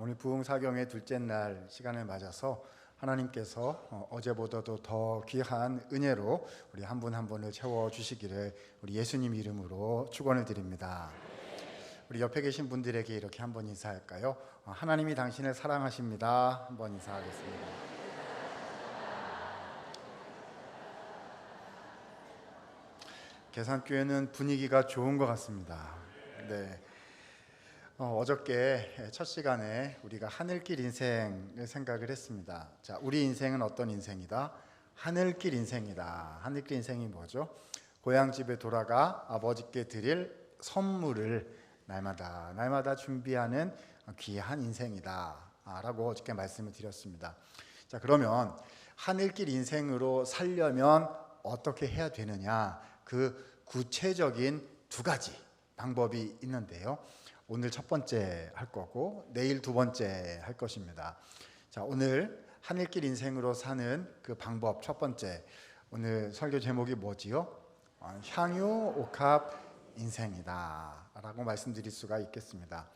오늘 부흥사경의 둘째 날 시간을 맞아서 하나님께서 어제보다도 더 귀한 은혜로 우리 한 분 한 분을 채워주시기를 우리 예수님 이름으로 축원을 드립니다. 우리 옆에 계신 분들에게 이렇게 한번 인사할까요? 하나님이 당신을 사랑하십니다. 한번 인사하겠습니다. 계산교회는 분위기가 좋은 것 같습니다. 네. 어저께 첫 시간에 우리가 하늘길 인생을 생각을 했습니다. 자, 우리 인생은 어떤 인생이다? 하늘길 인생이다. 하늘길 인생이 뭐죠? 고향 집에 돌아가 아버지께 드릴 선물을 날마다 준비하는 귀한 인생이다 라고 어저께 말씀을 드렸습니다. 자, 그러면 하늘길 인생으로 살려면 어떻게 해야 되느냐? 그 구체적인 두 가지 방법이 있는데요. 오늘 첫 번째 할 거고 내일 두 번째 할 것입니다. 자, 오늘 하늘길 인생으로 사는 그 방법 첫 번째, 오늘 설교 제목이 뭐지요? 향유 옥합 인생이다 라고 말씀드릴 수가 있겠습니다.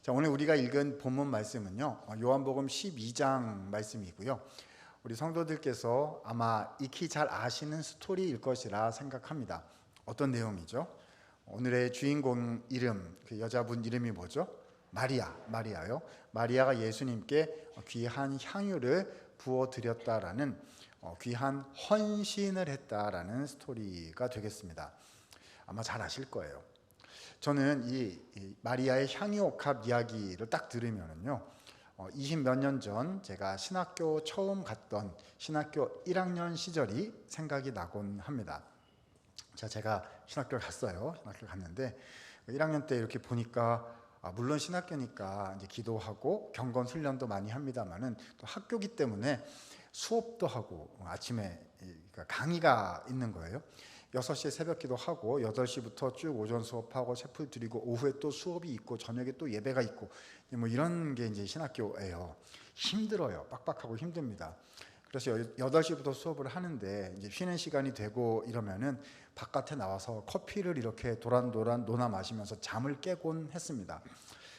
자, 오늘 우리가 읽은 본문 말씀은요, 요한복음 12장 말씀이고요. 우리 성도들께서 아마 익히 잘 아시는 스토리일 것이라 생각합니다. 어떤 내용이죠? 오늘의 주인공 이름, 그 여자분 이름이 뭐죠? 마리아요. 마리아가 예수님께 귀한 향유를 부어드렸다라는 귀한 헌신을 했다라는 스토리가 되겠습니다. 아마 잘 아실 거예요. 저는 이 마리아의 향유옥합 이야기를 딱 들으면요, 20 몇 년 전 제가 신학교 처음 갔던 신학교 1학년 시절이 생각이 나곤 합니다. 자, 제가 신학교를 갔어요. 신학교를 갔는데 1학년 때 이렇게 보니까 물론 신학교니까 이제 기도하고 경건 훈련도 많이 합니다만은 또 학교기 때문에 수업도 하고 아침에 강의가 있는 거예요. 6시에 새벽 기도하고 8시부터 쭉 오전 수업하고 채플 드리고 오후에 또 수업이 있고 저녁에 또 예배가 있고 뭐 이런 게 이제 신학교예요. 힘들어요. 빡빡하고 힘듭니다. 그래서 8시부터 수업을 하는데 이제 쉬는 시간이 되고 이러면은 바깥에 나와서 커피를 이렇게 도란도란 논아 마시면서 잠을 깨곤 했습니다.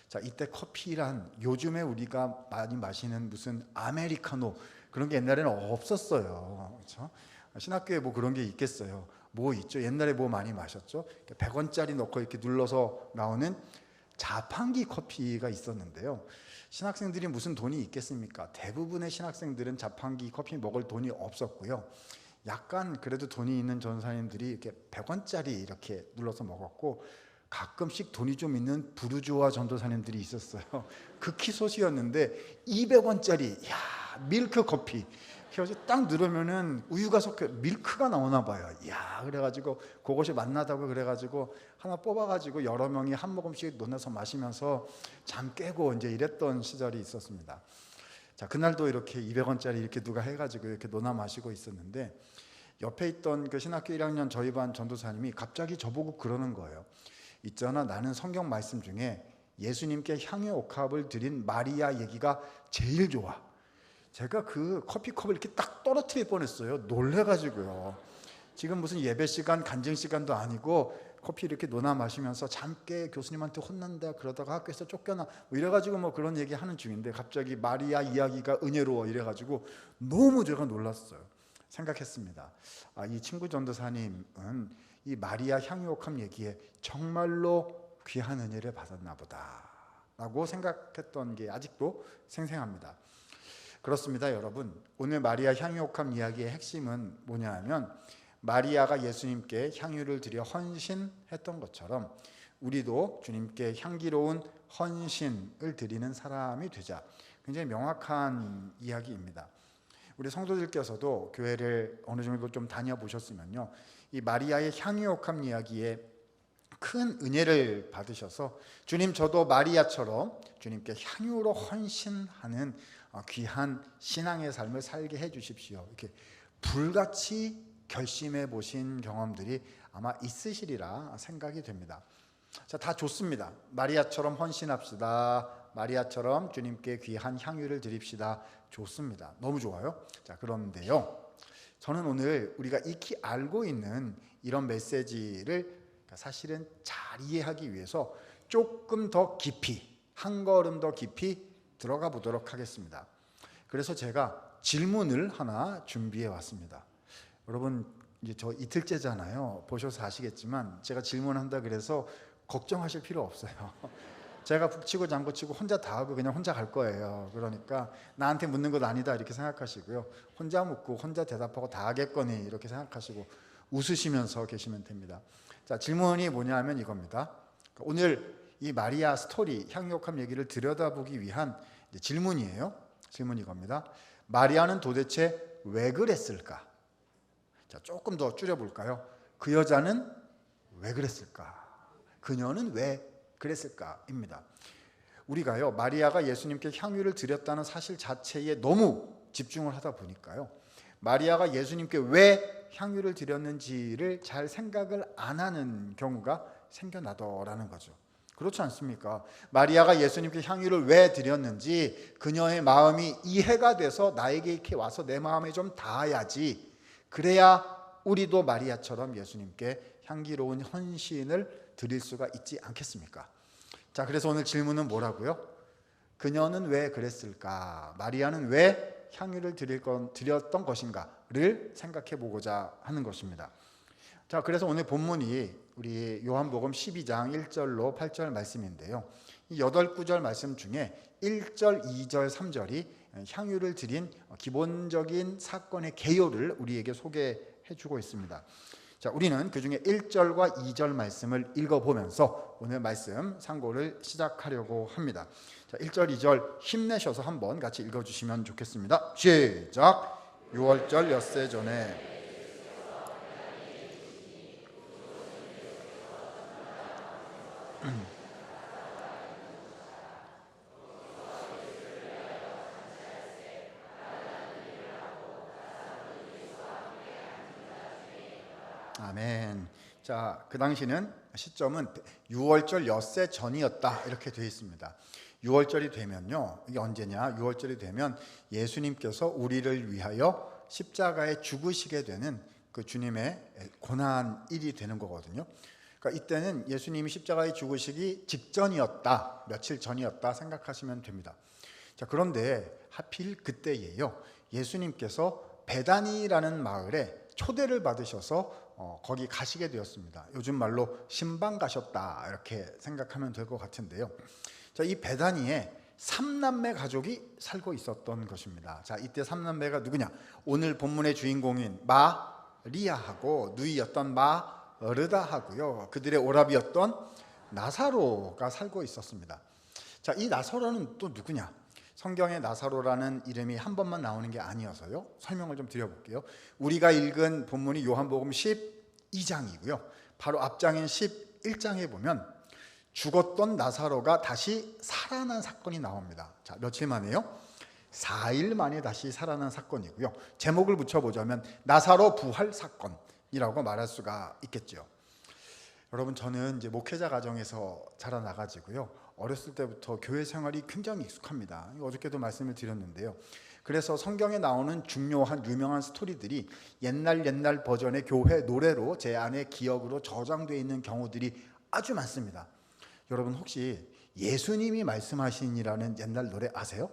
자, 이때 커피란 요즘에 우리가 많이 마시는 무슨 아메리카노 그런 게 옛날에는 없었어요. 그렇죠? 신학교에 뭐 그런 게 있겠어요. 뭐 있죠? 옛날에 뭐 많이 마셨죠? 100원짜리 넣고 이렇게 눌러서 나오는 자판기 커피가 있었는데요. 신학생들이 무슨 돈이 있겠습니까? 대부분의 신학생들은 자판기 커피 먹을 돈이 없었고요. 약간 그래도 돈이 있는 전사님들이 이렇게 100원짜리 이렇게 눌러서 먹었고, 가끔씩 돈이 좀 있는 부르주아 전도사님들이 있었어요. 극히 소수였는데 200원짜리 밀크 커피. 그래서 딱 누르면은 우유가 섞여 밀크가 나오나 봐요. 그래가지고 그것이 맛나다고 그래가지고 하나 뽑아가지고 여러 명이 한 모금씩 논아서 마시면서 잠 깨고 이제 이랬던 시절이 있었습니다. 자, 그날도 이렇게 200원짜리 이렇게 누가 해가지고 이렇게 논아 마시고 있었는데 옆에 있던 그 신학교 1학년 저희 반 전도사님이 갑자기 저보고 그러는 거예요. 있잖아, 나는 성경 말씀 중에 예수님께 향유 옥합을 드린 마리아 얘기가 제일 좋아. 제가 그 커피컵을 이렇게 딱 떨어뜨릴 뻔했어요. 놀래가지고요. 지금 무슨 예배 시간, 간증 시간도 아니고 커피 이렇게 논아 마시면서 잠깨 교수님한테 혼난다 그러다가 학교에서 쫓겨나 뭐 이래가지고 뭐 그런 얘기 하는 중인데 갑자기 마리아 이야기가 은혜로워 이래가지고 너무 제가 놀랐어요. 생각했습니다. 이 친구 전도사님은 이 마리아 향유옥합 얘기에 정말로 귀한 은혜를 받았나 보다 라고 생각했던 게 아직도 생생합니다. 그렇습니다, 여러분. 오늘 마리아 향유옥합 이야기의 핵심은 뭐냐 하면 마리아가 예수님께 향유를 드려 헌신했던 것처럼 우리도 주님께 향기로운 헌신을 드리는 사람이 되자. 굉장히 명확한 이야기입니다. 우리 성도들께서도 교회를 어느 정도 좀 다녀보셨으면요, 이 마리아의 향유옥합 이야기에 큰 은혜를 받으셔서 주님, 저도 마리아처럼 주님께 향유로 헌신하는 귀한 신앙의 삶을 살게 해주십시오. 이렇게 불같이 결심해 보신 경험들이 아마 있으시리라 생각이 됩니다. 자, 다 좋습니다. 마리아처럼 헌신합시다. 마리아처럼 주님께 귀한 향유를 드립시다. 좋습니다. 너무 좋아요. 자, 그런데요, 저는 오늘 우리가 익히 알고 있는 이런 메시지를 사실은 잘 이해하기 위해서 조금 더 깊이, 한 걸음 더 깊이 들어가 보도록 하겠습니다. 그래서 제가 질문을 하나 준비해 왔습니다. 여러분 이제 저 이틀째잖아요. 보셔서 아시겠지만 제가 질문한다 그래서 걱정하실 필요 없어요. 제가 북치고 장구치고 혼자 다 하고 그냥 혼자 갈 거예요. 그러니까 나한테 묻는 것 아니다 이렇게 생각하시고요. 혼자 묻고 혼자 대답하고 다 하겠거니 이렇게 생각하시고 웃으시면서 계시면 됩니다. 자, 질문이 뭐냐면 이겁니다. 오늘 이 마리아 스토리 향유옥합 얘기를 들여다보기 위한 질문이에요. 질문이 이겁니다. 마리아는 도대체 왜 그랬을까? 자, 조금 더 줄여볼까요? 그 여자는 왜 그랬을까? 그녀는 왜 그랬을까입니다. 우리가요, 마리아가 예수님께 향유를 드렸다는 사실 자체에 너무 집중을 하다 보니까요, 마리아가 예수님께 왜 향유를 드렸는지를 잘 생각을 안 하는 경우가 생겨나더라는 거죠. 그렇지 않습니까? 마리아가 예수님께 향유를 왜 드렸는지 그녀의 마음이 이해가 돼서 나에게 이렇게 와서 내 마음에 좀 닿아야지, 그래야 우리도 마리아처럼 예수님께 향기로운 헌신을 드릴 수가 있지 않겠습니까? 자, 그래서 오늘 질문은 뭐라고요? 그녀는 왜 그랬을까? 마리아는 왜 향유를 드렸던 것인가를 생각해 보고자 하는 것입니다. 자, 그래서 오늘 본문이 우리 요한복음 12장 1절로 8절 말씀인데요. 이 8구절 말씀 중에 1절, 2절, 3절이 향유를 드린 기본적인 사건의 개요를 우리에게 소개해 주고 있습니다. 자, 우리는 그 중에 1절과 2절 말씀을 읽어보면서 오늘 말씀 상고를 시작하려고 합니다. 자, 1절, 2절 힘내셔서 한번 같이 읽어주시면 좋겠습니다. 시작! 6월절 엿새 전에 아멘. 자, 그 당시는 시점은 6월절 엿새 전이었다 이렇게 되어 있습니다. 6월절이 되면요, 이게 언제냐? 6월절이 되면 예수님께서 우리를 위하여 십자가에 죽으시게 되는 그 주님의 고난일이 되는 거거든요. 그러니까 이때는 예수님이 십자가에 죽으시기 직전이었다, 며칠 전이었다 생각하시면 됩니다. 자, 그런데 하필 그때예요, 예수님께서 베다니라는 마을에 초대를 받으셔서 거기 가시게 되었습니다. 요즘 말로 신방 가셨다 이렇게 생각하면 될 것 같은데요. 자, 이 베다니에 3남매 가족이 살고 있었던 것입니다. 자, 이때 3남매가 누구냐? 오늘 본문의 주인공인 마리아하고 누이였던 마르다하고요, 그들의 오라비였던 나사로가 살고 있었습니다. 자, 이 나사로는 또 누구냐? 성경에 나사로라는 이름이 한 번만 나오는 게 아니어서요, 설명을 좀 드려볼게요. 우리가 읽은 본문이 요한복음 12장이고요 바로 앞장인 11장에 보면 죽었던 나사로가 다시 살아난 사건이 나옵니다. 자, 며칠 만에요? 4일 만에 다시 살아난 사건이고요, 제목을 붙여보자면 나사로 부활 사건이라고 말할 수가 있겠죠. 여러분, 저는 이제 목회자 가정에서 자라나가지고요, 어렸을 때부터 교회 생활이 굉장히 익숙합니다. 어저께도 말씀을 드렸는데요. 그래서 성경에 나오는 중요한 유명한 스토리들이 옛날 버전의 교회 노래로 제 안에 기억으로 저장되어 있는 경우들이 아주 많습니다. 여러분, 혹시 예수님이 말씀하시니라는 옛날 노래 아세요?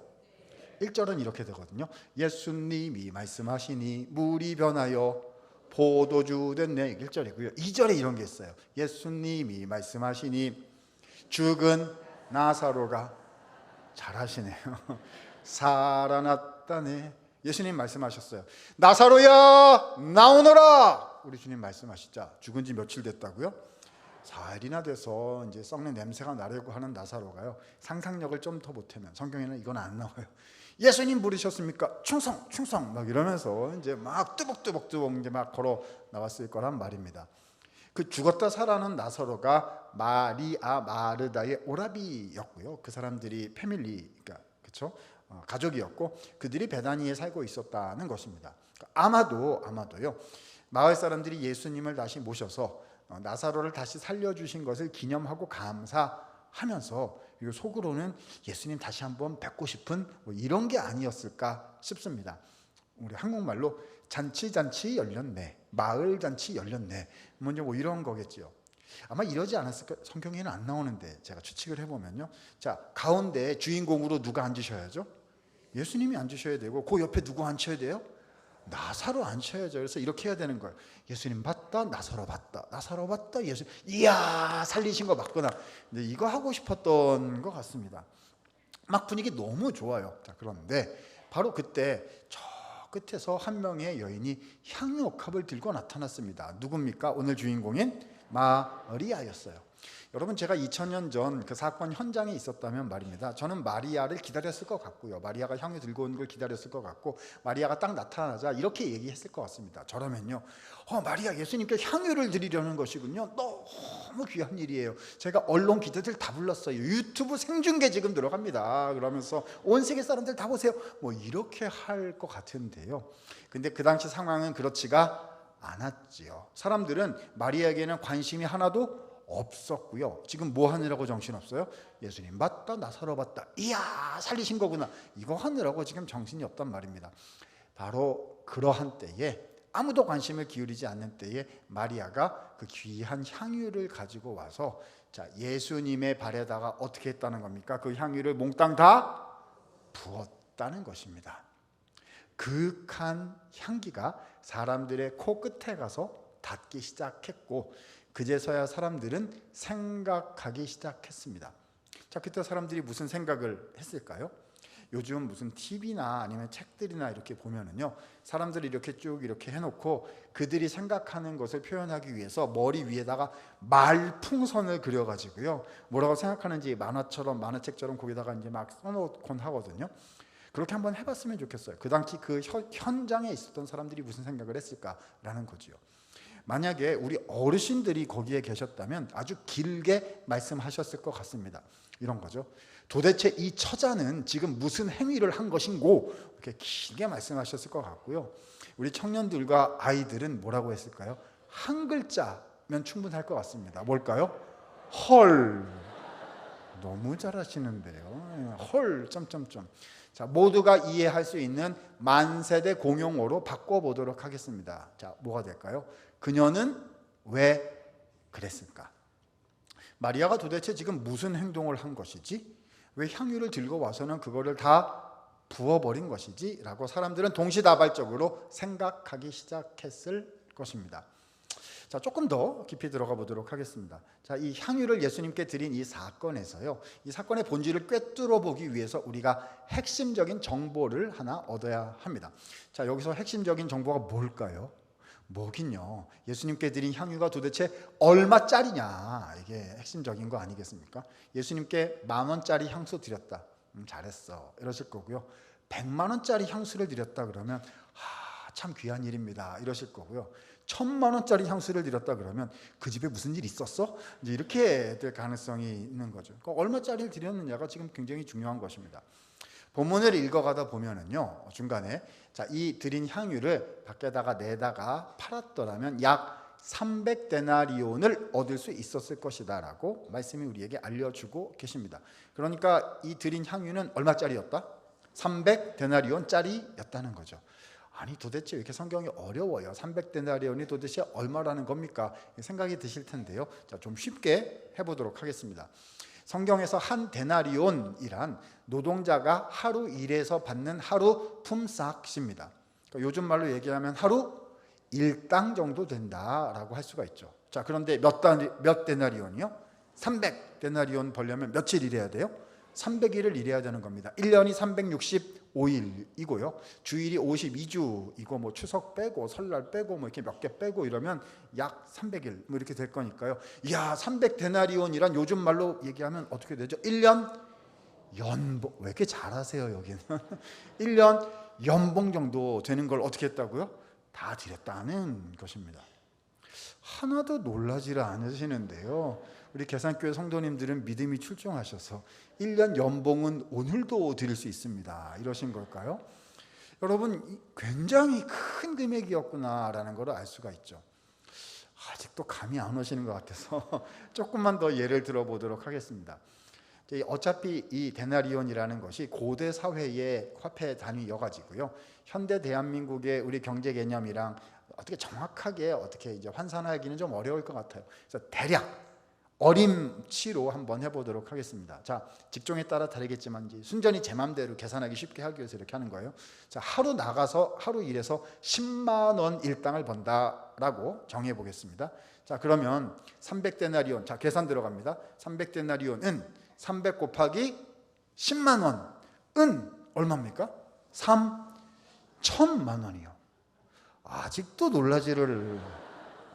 1절은 이렇게 되거든요. 예수님이 말씀하시니 물이 변하여 포도주 됐네, 1절이고요 2절에 이런 게 있어요. 예수님이 말씀하시니 죽은 나사로가, 잘하시네요. 살아났다네. 예수님 말씀하셨어요. 나사로야 나오너라. 우리 주님 말씀하시자 죽은 지 며칠 됐다고요? 4일이나 돼서 이제 썩는 냄새가 나려고 하는 나사로가요, 상상력을 좀 더 보태면 성경에는 이건 안 나와요. 예수님 부르셨습니까? 충성 막 이러면서 이제 막 뚜벅뚜벅 이제 막 걸어 나왔을 거란 말입니다. 그 죽었다 살아난 나사로가 마리아 마르다의 오라비였고요, 그 사람들이 패밀리가, 그렇죠? 가족이었고 그들이 베다니에 살고 있었다는 것입니다. 아마도요, 마을 사람들이 예수님을 다시 모셔서 나사로를 다시 살려주신 것을 기념하고 감사하면서 속으로는 예수님 다시 한번 뵙고 싶은 이런 게 아니었을까 싶습니다. 우리 한국말로 잔치 열렸네, 마을 잔치 열렸네, 먼저 이런 거겠지요. 아마 이러지 않았을까? 성경에는 안 나오는데 제가 추측을 해보면요. 자, 가운데 주인공으로 누가 앉으셔야죠? 예수님이 앉으셔야 되고 그 옆에 누구 앉혀야 돼요? 나사로 앉혀야죠. 그래서 이렇게 해야 되는 거예요. 예수님 봤다, 나사로 봤다, 나사로 봤다, 예수. 이야, 살리신 거 맞구나. 근데 이거 하고 싶었던 것 같습니다. 막 분위기 너무 좋아요. 자, 그런데 바로 그때 저 끝에서 한 명의 여인이 향유옥합을 들고 나타났습니다. 누굽니까? 오늘 주인공인 마리아였어요. 여러분, 제가 2000년 전 그 사건 현장에 있었다면 말입니다, 저는 마리아를 기다렸을 것 같고요, 마리아가 향유 들고 온 걸 기다렸을 것 같고, 마리아가 딱 나타나자 이렇게 얘기했을 것 같습니다. 저라면요, 마리아, 예수님께 향유를 드리려는 것이군요. 너무 귀한 일이에요. 제가 언론 기자들 다 불렀어요. 유튜브 생중계 지금 들어갑니다. 그러면서 온 세계 사람들 다 보세요. 뭐 이렇게 할 것 같은데요. 근데 그 당시 상황은 그렇지가 않았지요. 사람들은 마리아에게는 관심이 하나도 없었고요. 지금 뭐 하느라고 정신없어요? 예수님 봤다, 나사로 봤다, 이야, 살리신 거구나, 이거 하느라고 지금 정신이 없단 말입니다. 바로 그러한 때에, 아무도 관심을 기울이지 않는 때에 마리아가 그 귀한 향유를 가지고 와서, 자, 예수님의 발에다가 어떻게 했다는 겁니까? 그 향유를 몽땅 다 부었다는 것입니다. 그윽한 향기가 사람들의 코끝에 가서 닿기 시작했고, 그제서야 사람들은 생각하기 시작했습니다. 자, 그때 사람들이 무슨 생각을 했을까요? 요즘 무슨 TV나 아니면 책들이나 이렇게 보면은요, 사람들이 이렇게 쭉 이렇게 해놓고 그들이 생각하는 것을 표현하기 위해서 머리 위에다가 말풍선을 그려가지고요, 뭐라고 생각하는지 만화처럼, 만화책처럼 거기다가 이제 막 써놓곤 하거든요. 그렇게 한번 해봤으면 좋겠어요. 그 당시 그 현장에 있었던 사람들이 무슨 생각을 했을까라는 거지요. 만약에 우리 어르신들이 거기에 계셨다면 아주 길게 말씀하셨을 것 같습니다. 이런 거죠. 도대체 이 처자는 지금 무슨 행위를 한 것인고, 이렇게 길게 말씀하셨을 것 같고요. 우리 청년들과 아이들은 뭐라고 했을까요? 한 글자면 충분할 것 같습니다. 뭘까요? 헐. 너무 잘하시는데요. 헐 점점점. 자, 모두가 이해할 수 있는 만세대 공용어로 바꿔보도록 하겠습니다. 자, 뭐가 될까요? 그녀는 왜 그랬을까? 마리아가 도대체 지금 무슨 행동을 한 것이지? 왜 향유를 들고 와서는 그거를 다 부어버린 것이지? 라고 사람들은 동시다발적으로 생각하기 시작했을 것입니다. 자, 조금 더 깊이 들어가 보도록 하겠습니다. 자, 이 향유를 예수님께 드린 이 사건에서요, 이 사건의 본질을 꿰뚫어 보기 위해서 우리가 핵심적인 정보를 하나 얻어야 합니다. 자, 여기서 핵심적인 정보가 뭘까요? 뭐긴요, 예수님께 드린 향유가 도대체 얼마짜리냐, 이게 핵심적인 거 아니겠습니까? 예수님께 10,000원짜리 향수 드렸다, 잘했어 이러실 거고요. 100만 원짜리 향수를 드렸다 그러면 참 귀한 일입니다 이러실 거고요. 1,000만 원짜리 향수를 드렸다 그러면 그 집에 무슨 일 있었어? 이제 이렇게 될 가능성이 있는 거죠. 그러니까 얼마짜리를 드렸느냐가 지금 굉장히 중요한 것입니다. 본문을 읽어가다 보면은요, 중간에, 자, 이 드린 향유를 밖에다가 내다가 팔았더라면 약 300데나리온을 얻을 수 있었을 것이다 라고 말씀이 우리에게 알려주고 계십니다. 그러니까 이 드린 향유는 얼마짜리였다? 300데나리온짜리였다는 거죠. 아니, 도대체 왜 이렇게 성경이 어려워요? 300데나리온이 도대체 얼마라는 겁니까? 생각이 드실 텐데요. 자, 좀 쉽게 해보도록 하겠습니다. 성경에서 한 데나리온이란 노동자가 하루 일해서 받는 하루 품삯입니다. 그러니까 요즘 말로 얘기하면 하루 일당 정도 된다라고 할 수가 있죠. 자, 그런데 몇 데나리온이요? 300데나리온 벌려면 며칠 일해야 돼요? 300일을 일해야 되는 겁니다. 1년이 365일이고요. 주일이 52주이고 뭐 추석 빼고 설날 빼고 뭐 이렇게 몇 개 빼고 이러면 약 300일 뭐 이렇게 될 거니까요. 이야, 300데나리온이란 요즘 말로 얘기하면 어떻게 되죠? 1년 연봉. 왜 이렇게 잘하세요 여기는? 1년 연봉 정도 되는 걸 어떻게 했다고요? 다 드렸다는 것입니다. 하나도 놀라지를 않으시는데요, 우리 계산교회 성도님들은 믿음이 출중하셔서 1년 연봉은 오늘도 드릴 수 있습니다 이러신 걸까요? 여러분, 굉장히 큰 금액이었구나라는 걸 알 수가 있죠. 아직도 감이 안 오시는 것 같아서 조금만 더 예를 들어보도록 하겠습니다. 어차피 이 데나리온이라는 것이 고대 사회의 화폐 단위여가지고요, 현대 대한민국의 우리 경제 개념이랑 어떻게 정확하게 어떻게 이제 환산하기는 좀 어려울 것 같아요. 그래서 대략 어림치로 한번 해보도록 하겠습니다. 자, 직종에 따라 다르겠지만 이제 순전히 제 맘대로 계산하기 쉽게 하기 위해서 이렇게 하는 거예요. 자, 하루 나가서 하루 일해서 10만 원 일당을 번다라고 정해 보겠습니다. 자, 그러면 300데나리온, 자 계산 들어갑니다. 300데나리온은 300 곱하기 10만 원은 얼마입니까? 3천만 원이요. 아직도 놀라지를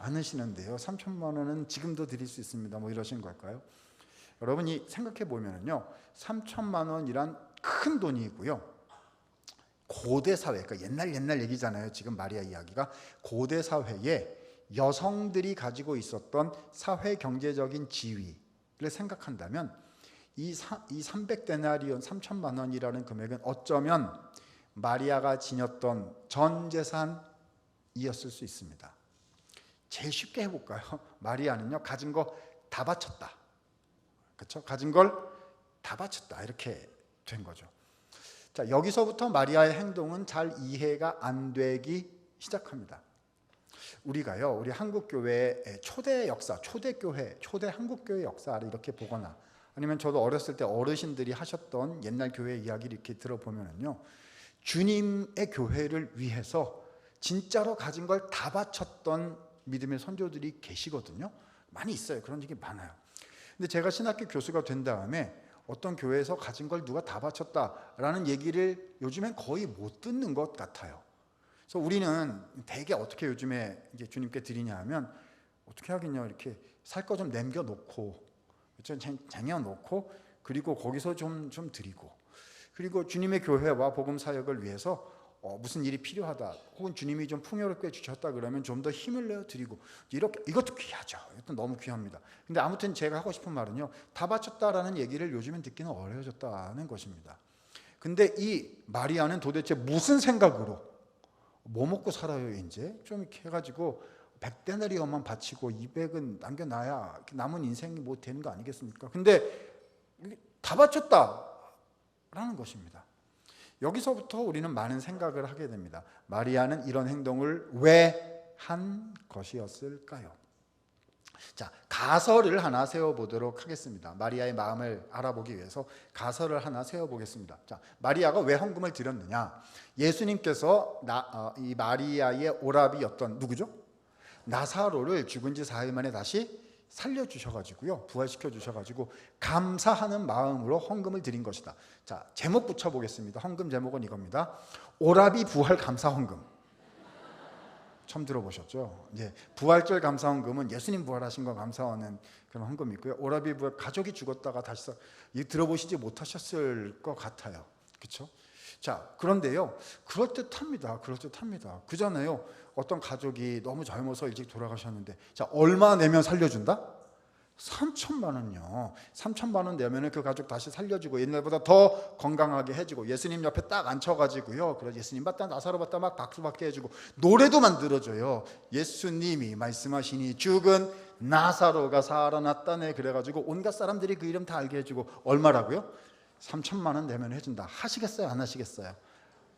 않으시는데요. 3천만 원은 지금도 드릴 수 있습니다. 뭐 이러신 걸까요? 여러분이 생각해 보면은요, 3천만 원이란 큰 돈이고요. 고대 사회, 그러니까 옛날 얘기잖아요. 지금 마리아 이야기가 고대 사회에 여성들이 가지고 있었던 사회 경제적인 지위를 생각한다면 이 300데나리온 3천만 원이라는 금액은 어쩌면 마리아가 지녔던 전 재산이었을 수 있습니다. 제일 쉽게 해볼까요? 마리아는요, 가진 거 다 바쳤다. 그렇죠? 가진 걸 다 바쳤다. 이렇게 된 거죠. 자, 여기서부터 마리아의 행동은 잘 이해가 안 되기 시작합니다. 우리가요, 우리 한국 교회의 초대 역사, 초대 교회, 초대 한국 교회 역사를 이렇게 보거나 아니면 저도 어렸을 때 어르신들이 하셨던 옛날 교회 이야기를 이렇게 들어보면은요, 주님의 교회를 위해서 진짜로 가진 걸 다 바쳤던 믿음의 선조들이 계시거든요. 많이 있어요. 그런 얘기 많아요. 근데 제가 신학교 교수가 된 다음에 어떤 교회에서 가진 걸 누가 다 바쳤다라는 얘기를 요즘엔 거의 못 듣는 것 같아요. 그래서 우리는 되게 어떻게 요즘에 이제 주님께 드리냐 하면 어떻게 하겠냐, 이렇게 살 거 좀 남겨놓고, 쟁여놓고, 그리고 거기서 좀 드리고, 그리고 주님의 교회와 복음 사역을 위해서 무슨 일이 필요하다, 혹은 주님이 좀 풍요롭게 주셨다 그러면 좀 더 힘을 내어 드리고, 이렇게, 이것도 귀하죠. 이것도 너무 귀합니다. 근데 아무튼 제가 하고 싶은 말은요, 다 바쳤다라는 얘기를 요즘엔 듣기는 어려워졌다는 것입니다. 근데 이 마리아는 도대체 무슨 생각으로 뭐 먹고 살아요? 이제 좀 이렇게 해가지고 100데나리온만 바치고 200은 남겨놔야 남은 인생이 뭐 되는 거 아니겠습니까? 근데 다 바쳤다라는 것입니다. 여기서부터 우리는 많은 생각을 하게 됩니다. 마리아는 이런 행동을 왜 한 것이었을까요? 자, 가설을 하나 세워보도록 하겠습니다. 마리아의 마음을 알아보기 위해서 가설을 하나 세워보겠습니다. 자, 마리아가 왜 헌금을 드렸느냐? 예수님께서 이 마리아의 오라비였던 누구죠? 나사로를 죽은 지 4일 만에 다시 살려주셔가지고요, 부활시켜주셔가지고 감사하는 마음으로 헌금을 드린 것이다. 자, 제목 붙여보겠습니다. 헌금 제목은 이겁니다. 오라비 부활 감사 헌금. 처음 들어보셨죠? 예, 부활절 감사 헌금은 예수님 부활하신 거 감사하는 그런 헌금이 있고요. 오라비 부활, 가족이 죽었다가 다시 들어보시지 못하셨을 것 같아요. 그렇죠? 자, 그런데요, 그럴듯합니다. 그잖아요. 어떤 가족이 너무 젊어서 일찍 돌아가셨는데, 자, 얼마 내면 살려준다? 3천만 원요. 3천만 원 내면은 그 가족 다시 살려주고 옛날보다 더 건강하게 해주고 예수님 옆에 딱 앉혀가지고요, 그래서 예수님 봤다 나사로 봤다 막 박수받게 해주고 노래도 만들어줘요. 예수님이 말씀하시니 죽은 나사로가 살아났다네. 그래가지고 온갖 사람들이 그 이름 다 알게 해주고 얼마라고요? 3천만 원 내면 해준다. 하시겠어요? 안 하시겠어요?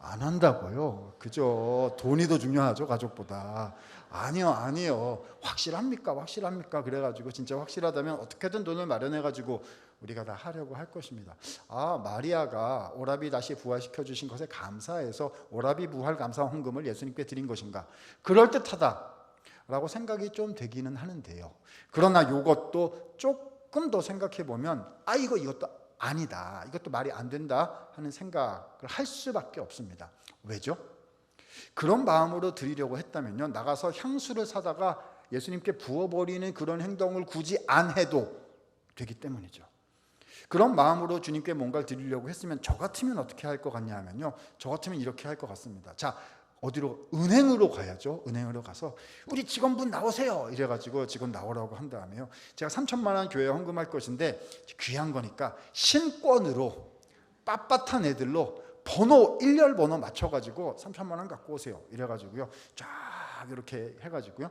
안 한다고요. 그죠? 돈이 더 중요하죠, 가족보다. 아니요. 확실합니까? 그래가지고 진짜 확실하다면 어떻게든 돈을 마련해가지고 우리가 다 하려고 할 것입니다. 마리아가 오라비 다시 부활시켜 주신 것에 감사해서 오라비 부활 감사 헌금을 예수님께 드린 것인가? 그럴듯하다라고 생각이 좀 되기는 하는데요. 그러나 이것도 조금 더 생각해 보면 이것도 아니다, 이것도 말이 안 된다 하는 생각을 할 수밖에 없습니다. 왜죠? 그런 마음으로 드리려고 했다면요, 나가서 향수를 사다가 예수님께 부어버리는 그런 행동을 굳이 안 해도 되기 때문이죠. 그런 마음으로 주님께 뭔가를 드리려고 했으면 저 같으면 어떻게 할 것 같냐 하면요, 저 같으면 이렇게 할 것 같습니다. 자, 어디로? 은행으로 가야죠. 은행으로 가서 우리 직원분 나오세요 이래가지고 직원 나오라고 한 다음에요, 제가 3천만 원 교회에 헌금할 것인데 귀한 거니까 신권으로 빳빳한 애들로 번호, 일렬 번호 맞춰가지고 3천만 원 갖고 오세요 이래가지고요, 쫙 이렇게 해가지고요,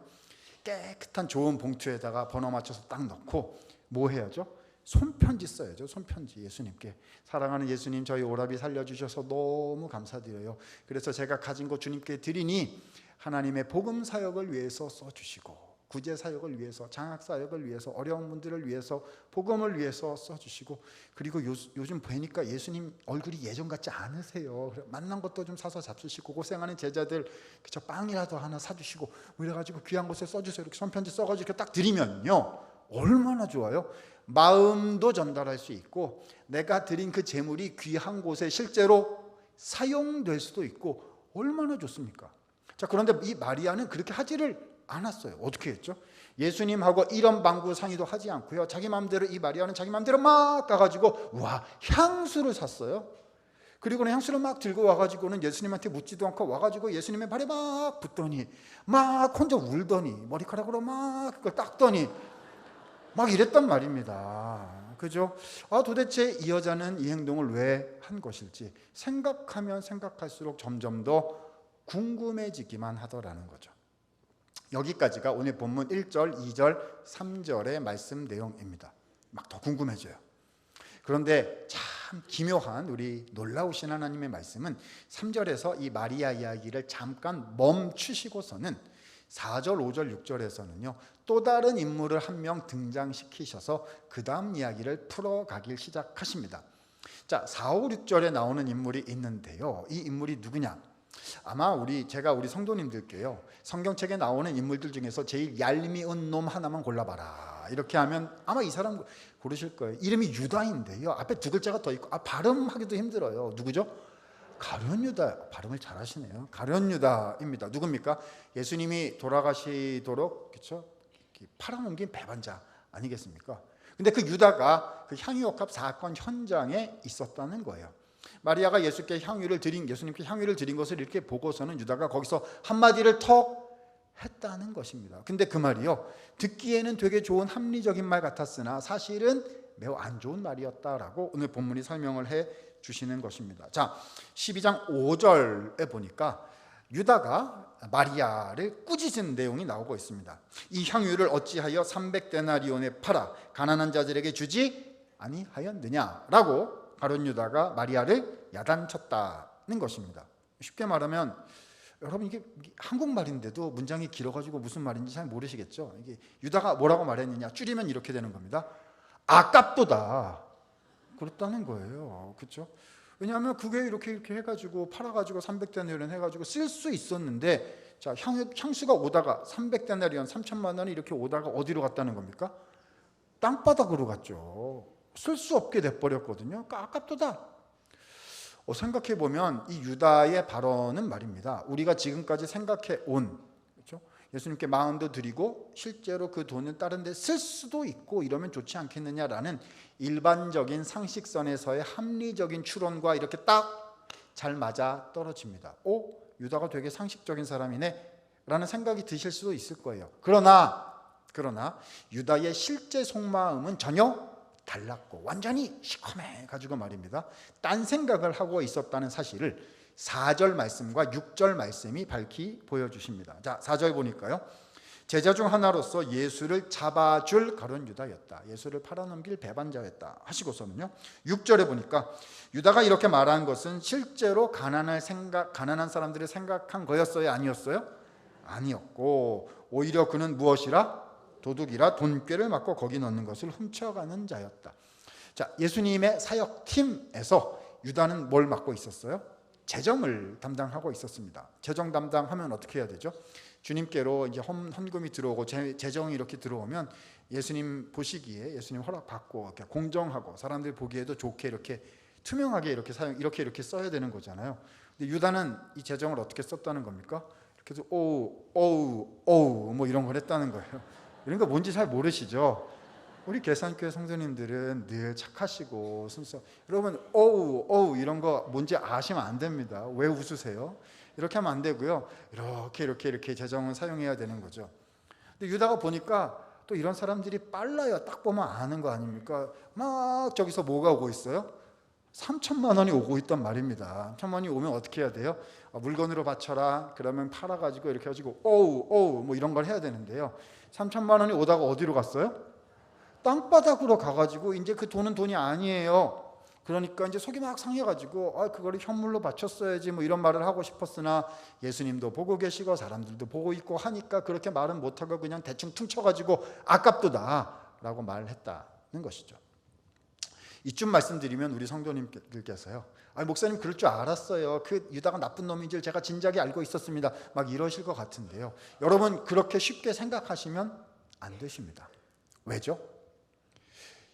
깨끗한 좋은 봉투에다가 번호 맞춰서 딱 넣고 뭐 해야죠? 손편지 써야죠. 손편지 예수님께. 사랑하는 예수님, 저희 오라비 살려주셔서 너무 감사드려요. 그래서 제가 가진 거 주님께 드리니 하나님의 복음 사역을 위해서 써주시고, 구제 사역을 위해서, 장학 사역을 위해서, 어려운 분들을 위해서, 복음을 위해서 써주시고, 그리고 요즘 보니까 예수님 얼굴이 예전 같지 않으세요. 만난 것도 좀 사서 잡수시고, 고생하는 제자들 그저 빵이라도 하나 사주시고, 이래가지고 귀한 곳에 써주세요. 이렇게 손편지 써가지고 이렇게 딱 드리면요, 얼마나 좋아요. 마음도 전달할 수 있고, 내가 드린 그 재물이 귀한 곳에 실제로 사용될 수도 있고, 얼마나 좋습니까? 자, 그런데 이 마리아는 그렇게 하지를 않았어요. 어떻게 했죠? 예수님하고 이런 방구 상의도 하지 않고요, 자기 마음대로, 이 마리아는 자기 마음대로 막 가가지고 와, 향수를 샀어요. 그리고는 향수를 막 들고 와가지고는 예수님한테 묻지도 않고 와가지고 예수님의 발에 막 붙더니 막 혼자 울더니 머리카락으로 막 그걸 닦더니 막 이랬단 말입니다. 그죠? 도대체 이 여자는 이 행동을 왜 한 것일지 생각하면 생각할수록 점점 더 궁금해지기만 하더라는 거죠. 여기까지가 오늘 본문 1절, 2절, 3절의 말씀 내용입니다. 막 더 궁금해져요. 그런데 참 기묘한, 우리 놀라우신 하나님의 말씀은 3절에서 이 마리아 이야기를 잠깐 멈추시고서는 4절, 5절, 6절에서는요 또 다른 인물을 한 명 등장시키셔서 그 다음 이야기를 풀어가길 시작하십니다. 자, 4, 5, 6절에 나오는 인물이 있는데요, 이 인물이 누구냐? 아마 우리 성도님들께요, 성경책에 나오는 인물들 중에서 제일 얄미운 놈 하나만 골라봐라, 이렇게 하면 아마 이 사람 고르실 거예요. 이름이 유다인데요, 앞에 두 글자가 더 있고 발음하기도 힘들어요. 누구죠? 가룟 유다. 발음을 잘하시네요. 가룟 유다입니다. 누굽니까? 예수님이 돌아가시도록 그렇죠? 팔아넘긴 배반자 아니겠습니까? 근데 그 유다가 그 향유옥합 사건 현장에 있었다는 거예요. 마리아가 예수님께 향유를 드린 것을 이렇게 보고서는 유다가 거기서 한마디를 턱 했다는 것입니다. 근데 그 말이요, 듣기에는 되게 좋은 합리적인 말 같았으나 사실은 매우 안 좋은 말이었다라고 오늘 본문이 설명을 해 주시는 것입니다. 자, 12장 5절에 보니까 유다가 마리아를 꾸짖은 내용이 나오고 있습니다. 이 향유를 어찌하여 300데나리온에 팔아 가난한 자들에게 주지 아니하였느냐라고 가룟 유다가 마리아를 야단쳤다는 것입니다. 쉽게 말하면, 여러분 이게 한국말인데도 문장이 길어가지고 무슨 말인지 잘 모르시겠죠? 이게 유다가 뭐라고 말했느냐, 줄이면 이렇게 되는 겁니다. 아깝도다, 그렇다는 거예요. 그렇죠? 왜냐하면 그게 이렇게 해가지고 팔아가지고 300데나리온 해가지고 쓸 수 있었는데, 자, 향수가 오다가 300데나리온 3천만 원이 이렇게 오다가 어디로 갔다는 겁니까? 땅바닥으로 갔죠. 쓸 수 없게 돼버렸거든요. 그러니까 아깝도다. 생각해보면 이 유다의 발언은 말입니다, 우리가 지금까지 생각해온, 그렇죠? 예수님께 마음도 드리고 실제로 그 돈은 다른 데 쓸 수도 있고 이러면 좋지 않겠느냐라는 일반적인 상식선에서의 합리적인 추론과 이렇게 딱 잘 맞아 떨어집니다. 유다가 되게 상식적인 사람이네 라는 생각이 드실 수도 있을 거예요. 그러나 유다의 실제 속마음은 전혀 달랐고 완전히 시커매 가지고 말입니다, 딴 생각을 하고 있었다는 사실을 4절 말씀과 6절 말씀이 밝히 보여주십니다. 자, 4절 보니까요, 제자 중 하나로서 예수를 잡아줄 가룟 유다였다, 예수를 팔아넘길 배반자였다 하시고서는요, 6절에 보니까 유다가 이렇게 말한 것은 실제로 가난한 사람들을 생각한 거였어요, 아니었어요? 아니었고, 오히려 그는 무엇이라? 도둑이라 돈꾀를 맞고 거기 넣는 것을 훔쳐가는 자였다. 자, 예수님의 사역팀에서 유다는 뭘 맡고 있었어요? 재정을 담당하고 있었습니다. 재정 담당하면 어떻게 해야 되죠? 주님께로 이제 헌금이 들어오고 재정이 이렇게 들어오면 예수님 보시기에 예수님 허락 받고 이렇게 공정하고 사람들 보기에도 좋게 이렇게 투명하게 이렇게 써야 되는 거잖아요. 근데 유다는 이 재정을 어떻게 썼다는 겁니까? 이렇게 해서 오우 뭐 이런 걸 했다는 거예요. 이런 거 뭔지 잘 모르시죠? 우리 계산교회 성도님들은 늘 착하시고 순수. 여러분 어우 이런 거 뭔지 아시면 안 됩니다. 왜 웃으세요? 이렇게 하면 안 되고요. 이렇게 재정을 사용해야 되는 거죠. 근데 유다가 보니까 또 이런 사람들이 빨라요. 딱 보면 아는 거 아닙니까? 막 저기서 뭐가 오고 있어요? 3천만 원이 오고 있단 말입니다. 3천만 원이 오면 어떻게 해야 돼요? 물건으로 바쳐라. 그러면 팔아가지고 이렇게 해가지고 어우 뭐 이런 걸 해야 되는데요. 3천만 원이 오다가 어디로 갔어요? 땅바닥으로 가가지고 이제 그 돈은 돈이 아니에요. 그러니까 이제 속이 막 상해가지고 그거를 현물로 바쳤어야지 뭐 이런 말을 하고 싶었으나 예수님도 보고 계시고 사람들도 보고 있고 하니까 그렇게 말은 못하고 그냥 대충 퉁쳐가지고 아깝도다 라고 말을 했다는 것이죠. 이쯤 말씀드리면 우리 성도님들께서요, 목사님 그럴 줄 알았어요. 그 유다가 나쁜 놈인 줄 제가 진작에 알고 있었습니다. 막 이러실 것 같은데요. 여러분 그렇게 쉽게 생각하시면 안 되십니다. 왜죠?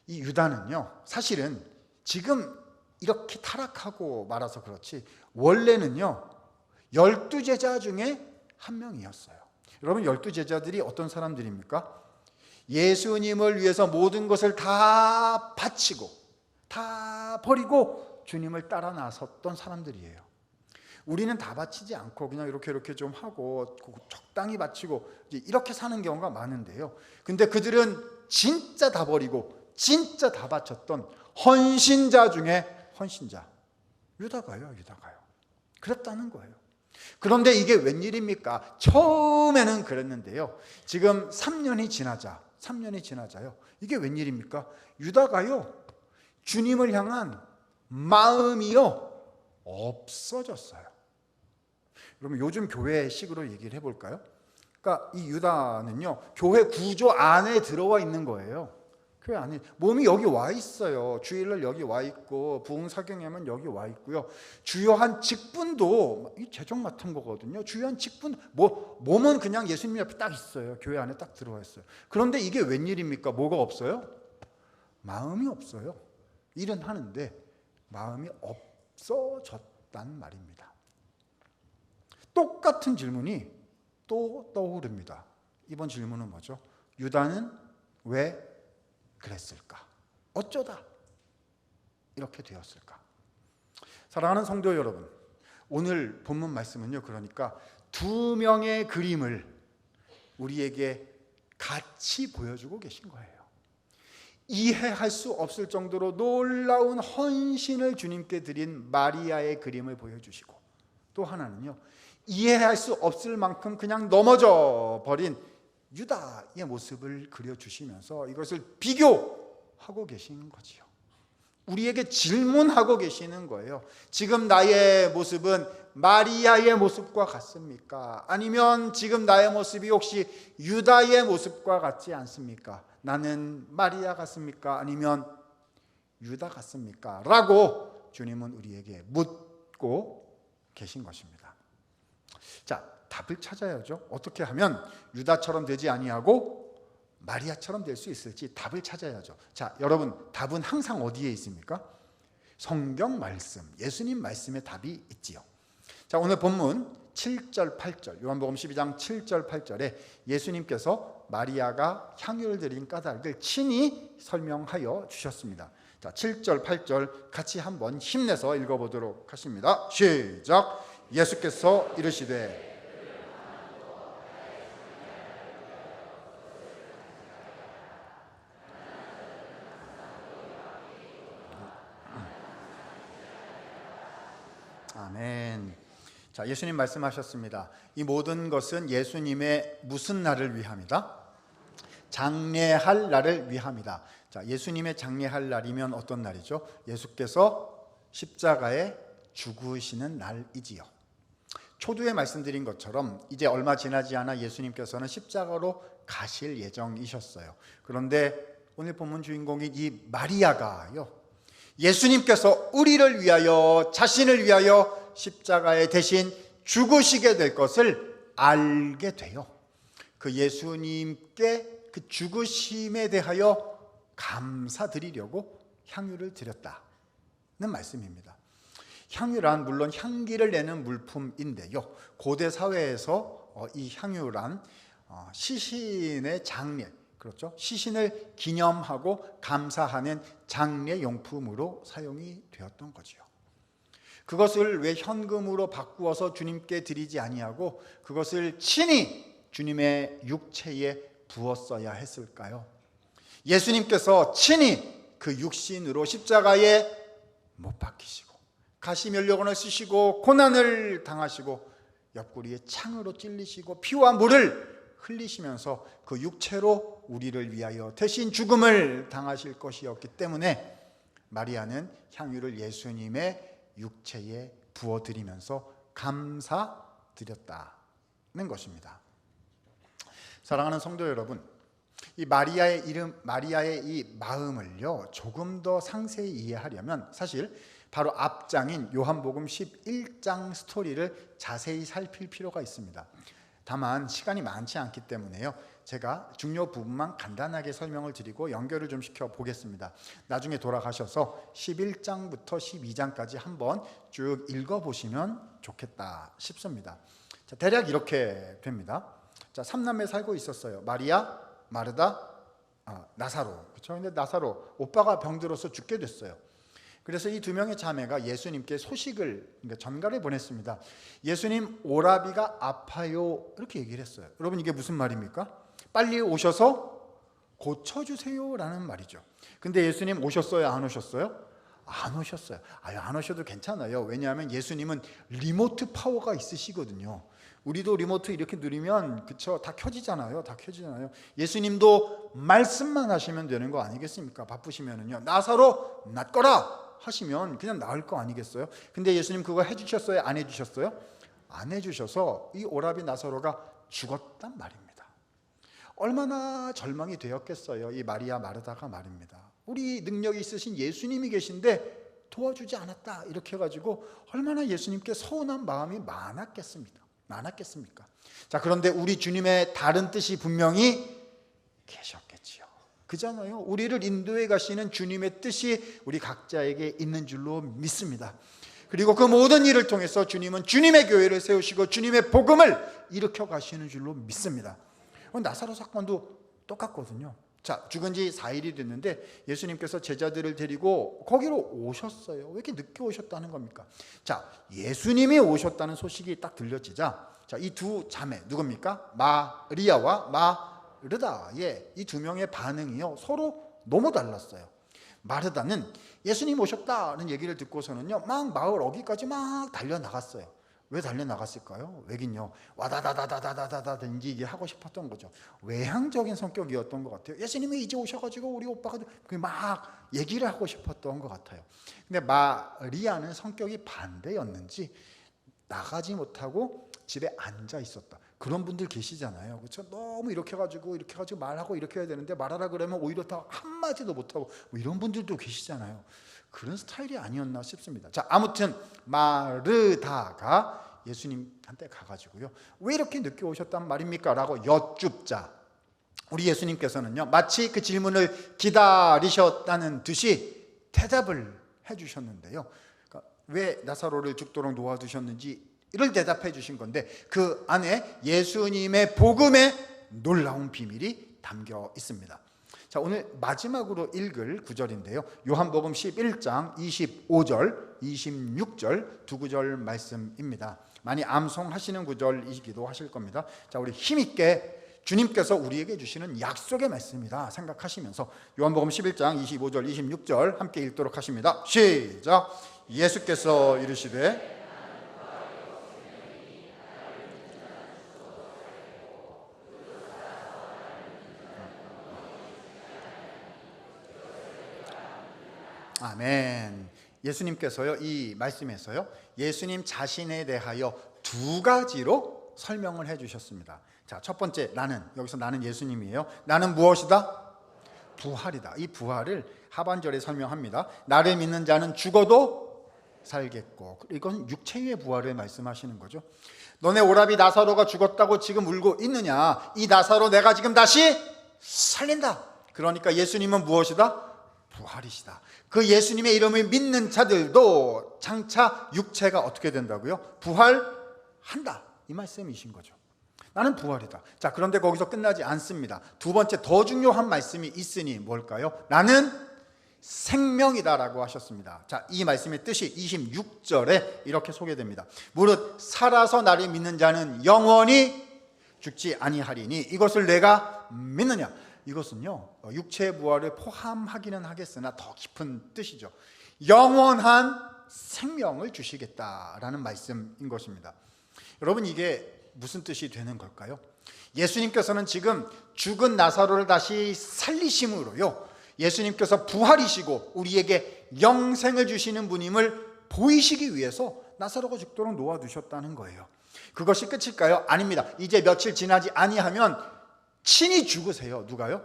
이 유다는요, 사실은 지금 이렇게 타락하고 말아서 그렇지 원래는요 12제자 중에 한 명이었어요. 여러분 12제자들이 어떤 사람들입니까? 예수님을 위해서 모든 것을 다 바치고 다 버리고 주님을 따라 나섰던 사람들이에요. 우리는 다 바치지 않고 그냥 이렇게 좀 하고 적당히 바치고 이렇게 사는 경우가 많은데요. 근데 그들은 진짜 다 버리고 진짜 다 바쳤던 헌신자 중에 헌신자, 유다가요. 그랬다는 거예요. 그런데 이게 웬일입니까? 처음에는 그랬는데요. 지금 3년이 지나자요. 이게 웬일입니까? 유다가요, 주님을 향한 마음이요, 없어졌어요. 그러면 요즘 교회식으로 얘기를 해볼까요? 그러니까 이 유다는요, 교회 구조 안에 들어와 있는 거예요. 교회 안에 몸이 여기 와 있어요. 주일날 여기 와 있고 부흥사경회면 여기 와 있고요. 주요한 직분도 이 재정 맡은 거거든요. 주요한 직분 몸은 그냥 예수님 옆에 딱 있어요. 교회 안에 딱 들어와 있어요. 그런데 이게 웬일입니까? 뭐가 없어요? 마음이 없어요. 일은 하는데 마음이 없어졌단 말입니다. 똑같은 질문이 또 떠오릅니다. 이번 질문은 뭐죠? 유다는 왜 그랬을까? 어쩌다 이렇게 되었을까? 사랑하는 성도 여러분, 오늘 본문 말씀은요, 그러니까 두 명의 그림을 우리에게 같이 보여주고 계신 거예요. 이해할 수 없을 정도로 놀라운 헌신을 주님께 드린 마리아의 그림을 보여주시고, 또 하나는요, 이해할 수 없을 만큼 그냥 넘어져 버린 유다의 모습을 그려주시면서 이것을 비교하고 계시는 거지요. 우리에게 질문하고 계시는 거예요. 지금 나의 모습은 마리아의 모습과 같습니까? 아니면 지금 나의 모습이 혹시 유다의 모습과 같지 않습니까? 나는 마리아 같습니까? 아니면 유다 같습니까? 라고 주님은 우리에게 묻고 계신 것입니다. 자, 답을 찾아야죠. 어떻게 하면 유다처럼 되지 아니하고 마리아처럼 될 수 있을지 답을 찾아야죠. 자, 여러분, 답은 항상 어디에 있습니까? 성경 말씀, 예수님 말씀에 답이 있지요. 자, 오늘 본문 7절 8절, 요한복음 12장 7절 8절에 예수님께서 마리아가 향유를 드린 까닭을 친히 설명하여 주셨습니다. 자, 7절 8절 같이 한번 힘내서 읽어보도록 하십니다. 시작. 예수께서 이르시되 아멘. 자, 예수님 말씀하셨습니다. 이 모든 것은 예수님의 무슨 날을 위함이다? 장례할 날을 위함이다. 자, 예수님의 장례할 날이면 어떤 날이죠? 예수께서 십자가에 죽으시는 날이지요. 초두에 말씀드린 것처럼 이제 얼마 지나지 않아 예수님께서는 십자가로 가실 예정이셨어요. 그런데 오늘 본문 주인공인 이 마리아가요, 예수님께서 우리를 위하여, 자신을 위하여 십자가에 대신 죽으시게 될 것을 알게 돼요. 그 예수님께 그 죽으심에 대하여 감사드리려고 향유를 드렸다는 말씀입니다. 향유란 물론 향기를 내는 물품인데요, 고대 사회에서 이 향유란 시신의 장례, 그렇죠? 시신을 기념하고 감사하는 장례 용품으로 사용이 되었던 거지요. 그것을 왜 현금으로 바꾸어서 주님께 드리지 아니하고 그것을 친히 주님의 육체에 부었어야 했을까요? 예수님께서 친히 그 육신으로 십자가에 못 박히시고 가시면류관을 쓰시고 고난을 당하시고 옆구리에 창으로 찔리시고 피와 물을 흘리시면서 그 육체로 우리를 위하여 대신 죽음을 당하실 것이었기 때문에 마리아는 향유를 예수님의 육체에 부어드리면서 감사드렸다는 것입니다. 사랑하는 성도 여러분, 이 마리아의 이름, 마리아의 이 마음을요 조금 더 상세히 이해하려면 사실 바로 앞장인 요한복음 11장 스토리를 자세히 살필 필요가 있습니다. 다만 시간이 많지 않기 때문에요, 제가 중요 부분만 간단하게 설명을 드리고 연결을 좀 시켜 보겠습니다. 나중에 돌아가셔서 11장부터 12장까지 한번 쭉 읽어보시면 좋겠다 싶습니다. 자, 대략 이렇게 됩니다. 자, 3남매 살고 있었어요. 마리아, 마르다, 나사로. 그렇죠? 근데 나사로 오빠가 병들어서 죽게 됐어요. 그래서 이 두 명의 자매가 예수님께 소식을, 그러니까 전가를 보냈습니다. 예수님, 오라비가 아파요. 이렇게 얘기를 했어요. 여러분, 이게 무슨 말입니까? 빨리 오셔서 고쳐주세요라는 말이죠. 근데 예수님 오셨어요? 안 오셨어요? 안 오셨어요. 안 오셔도 괜찮아요. 왜냐하면 예수님은 리모트 파워가 있으시거든요. 우리도 리모트 이렇게 누르면 그쵸, 다 켜지잖아요. 다 켜지잖아요. 예수님도 말씀만 하시면 되는 거 아니겠습니까? 바쁘시면은요, 나사로 낫거라 하시면 그냥 나을 거 아니겠어요? 근데 예수님 그거 해주셨어요? 안 해주셨어요? 안 해주셔서 이 오라비 나사로가 죽었단 말입니다. 얼마나 절망이 되었겠어요, 이 마리아 마르다가 말입니다. 우리 능력이 있으신 예수님이 계신데 도와주지 않았다 이렇게 해가지고 얼마나 예수님께 서운한 마음이 많았겠습니까? 자, 그런데 우리 주님의 다른 뜻이 분명히 계셨겠지요. 그잖아요. 우리를 인도해 가시는 주님의 뜻이 우리 각자에게 있는 줄로 믿습니다. 그리고 그 모든 일을 통해서 주님은 주님의 교회를 세우시고 주님의 복음을 일으켜 가시는 줄로 믿습니다. 나사로 사건도 똑같거든요. 자, 죽은 지 4일이 됐는데 예수님께서 제자들을 데리고 거기로 오셨어요. 왜 이렇게 늦게 오셨다는 겁니까? 자, 예수님이 오셨다는 소식이 딱 들려지자, 자, 이 두 자매 누굽니까? 마리아와 마르다의 이 두 명의 반응이요 서로 너무 달랐어요. 마르다는 예수님 오셨다는 얘기를 듣고서는요 막 마을 어귀까지 막 달려나갔어요. 왜 달려나갔을까요? 왜긴요, 와다다다다다다다든지 이게 하고 싶었던 거죠. 외향적인 성격이었던 것 같아요. 예수님이 이제 오셔가지고 우리 오빠가 막 얘기를 하고 싶었던 것 같아요. 근데 마리아는 성격이 반대였는지 나가지 못하고 집에 앉아 있었다. 그런 분들 계시잖아요. 그렇죠? 너무 이렇게 해가지고 말하고 이렇게 해야 되는데 말하라 그러면 오히려 다 한마디도 못하고 뭐 이런 분들도 계시잖아요. 그런 스타일이 아니었나 싶습니다. 자, 아무튼 마르다가 예수님한테 가가지고요, 왜 이렇게 늦게 오셨단 말입니까? 라고 여쭙자 우리 예수님께서는요 마치 그 질문을 기다리셨다는 듯이 대답을 해주셨는데요, 그러니까 왜 나사로를 죽도록 놓아두셨는지 이를 대답해 주신 건데 그 안에 예수님의 복음의 놀라운 비밀이 담겨 있습니다. 자, 오늘 마지막으로 읽을 구절인데요, 요한복음 11장 25절, 26절 두 구절 말씀입니다. 많이 암송하시는 구절이기도 하실 겁니다. 자, 우리 힘있게 주님께서 우리에게 주시는 약속의 말씀이다 생각하시면서 요한복음 11장 25절, 26절 함께 읽도록 하십니다. 시작. 예수께서 이르시되 아멘. 예수님께서요 이 말씀에서요 예수님 자신에 대하여 두 가지로 설명을 해주셨습니다. 자, 첫 번째, 나는, 여기서 나는 예수님이에요. 나는 무엇이다? 부활이다. 이 부활을 하반절에 설명합니다. 나를 믿는 자는 죽어도 살겠고, 이건 육체의 부활을 말씀하시는 거죠. 너네 오라비 나사로가 죽었다고 지금 울고 있느냐? 이 나사로 내가 지금 다시 살린다. 그러니까 예수님은 무엇이다? 부활이시다. 그 예수님의 이름을 믿는 자들도 장차 육체가 어떻게 된다고요? 부활한다. 이 말씀이신 거죠. 나는 부활이다. 자, 그런데 거기서 끝나지 않습니다. 두 번째 더 중요한 말씀이 있으니 뭘까요? 나는 생명이다라고 하셨습니다. 자, 이 말씀의 뜻이 26절에 이렇게 소개됩니다. 무릇 살아서 나를 믿는 자는 영원히 죽지 아니하리니 이것을 내가 믿느냐? 이것은요 육체의 부활을 포함하기는 하겠으나 더 깊은 뜻이죠. 영원한 생명을 주시겠다라는 말씀인 것입니다. 여러분, 이게 무슨 뜻이 되는 걸까요? 예수님께서는 지금 죽은 나사로를 다시 살리심으로요, 예수님께서 부활이시고 우리에게 영생을 주시는 분임을 보이시기 위해서 나사로가 죽도록 놓아두셨다는 거예요. 그것이 끝일까요? 아닙니다. 이제 며칠 지나지 아니하면 친히 죽으세요. 누가요?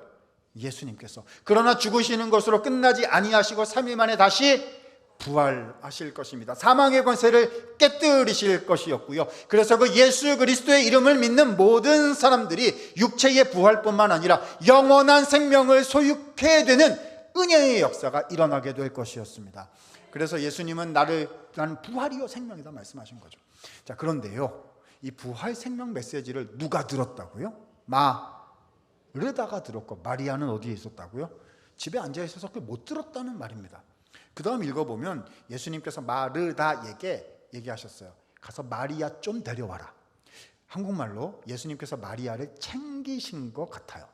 예수님께서. 그러나 죽으시는 것으로 끝나지 아니하시고 3일 만에 다시 부활하실 것입니다. 사망의 권세를 깨뜨리실 것이었고요, 그래서 그 예수 그리스도의 이름을 믿는 모든 사람들이 육체의 부활뿐만 아니라 영원한 생명을 소유하게 되는 은혜의 역사가 일어나게 될 것이었습니다. 그래서 예수님은 나는 부활이요 생명이다 말씀하신 거죠. 자, 그런데요, 이 부활 생명 메시지를 누가 들었다고요? 마르다가 들었고, 마리아는 어디에 있었다고요? 집에 앉아 있어서 못 들었다는 말입니다. 그 다음 읽어보면 예수님께서 마르다에게 얘기하셨어요. 가서 마리아 좀 데려와라. 한국말로 예수님께서 마리아를 챙기신 것 같아요.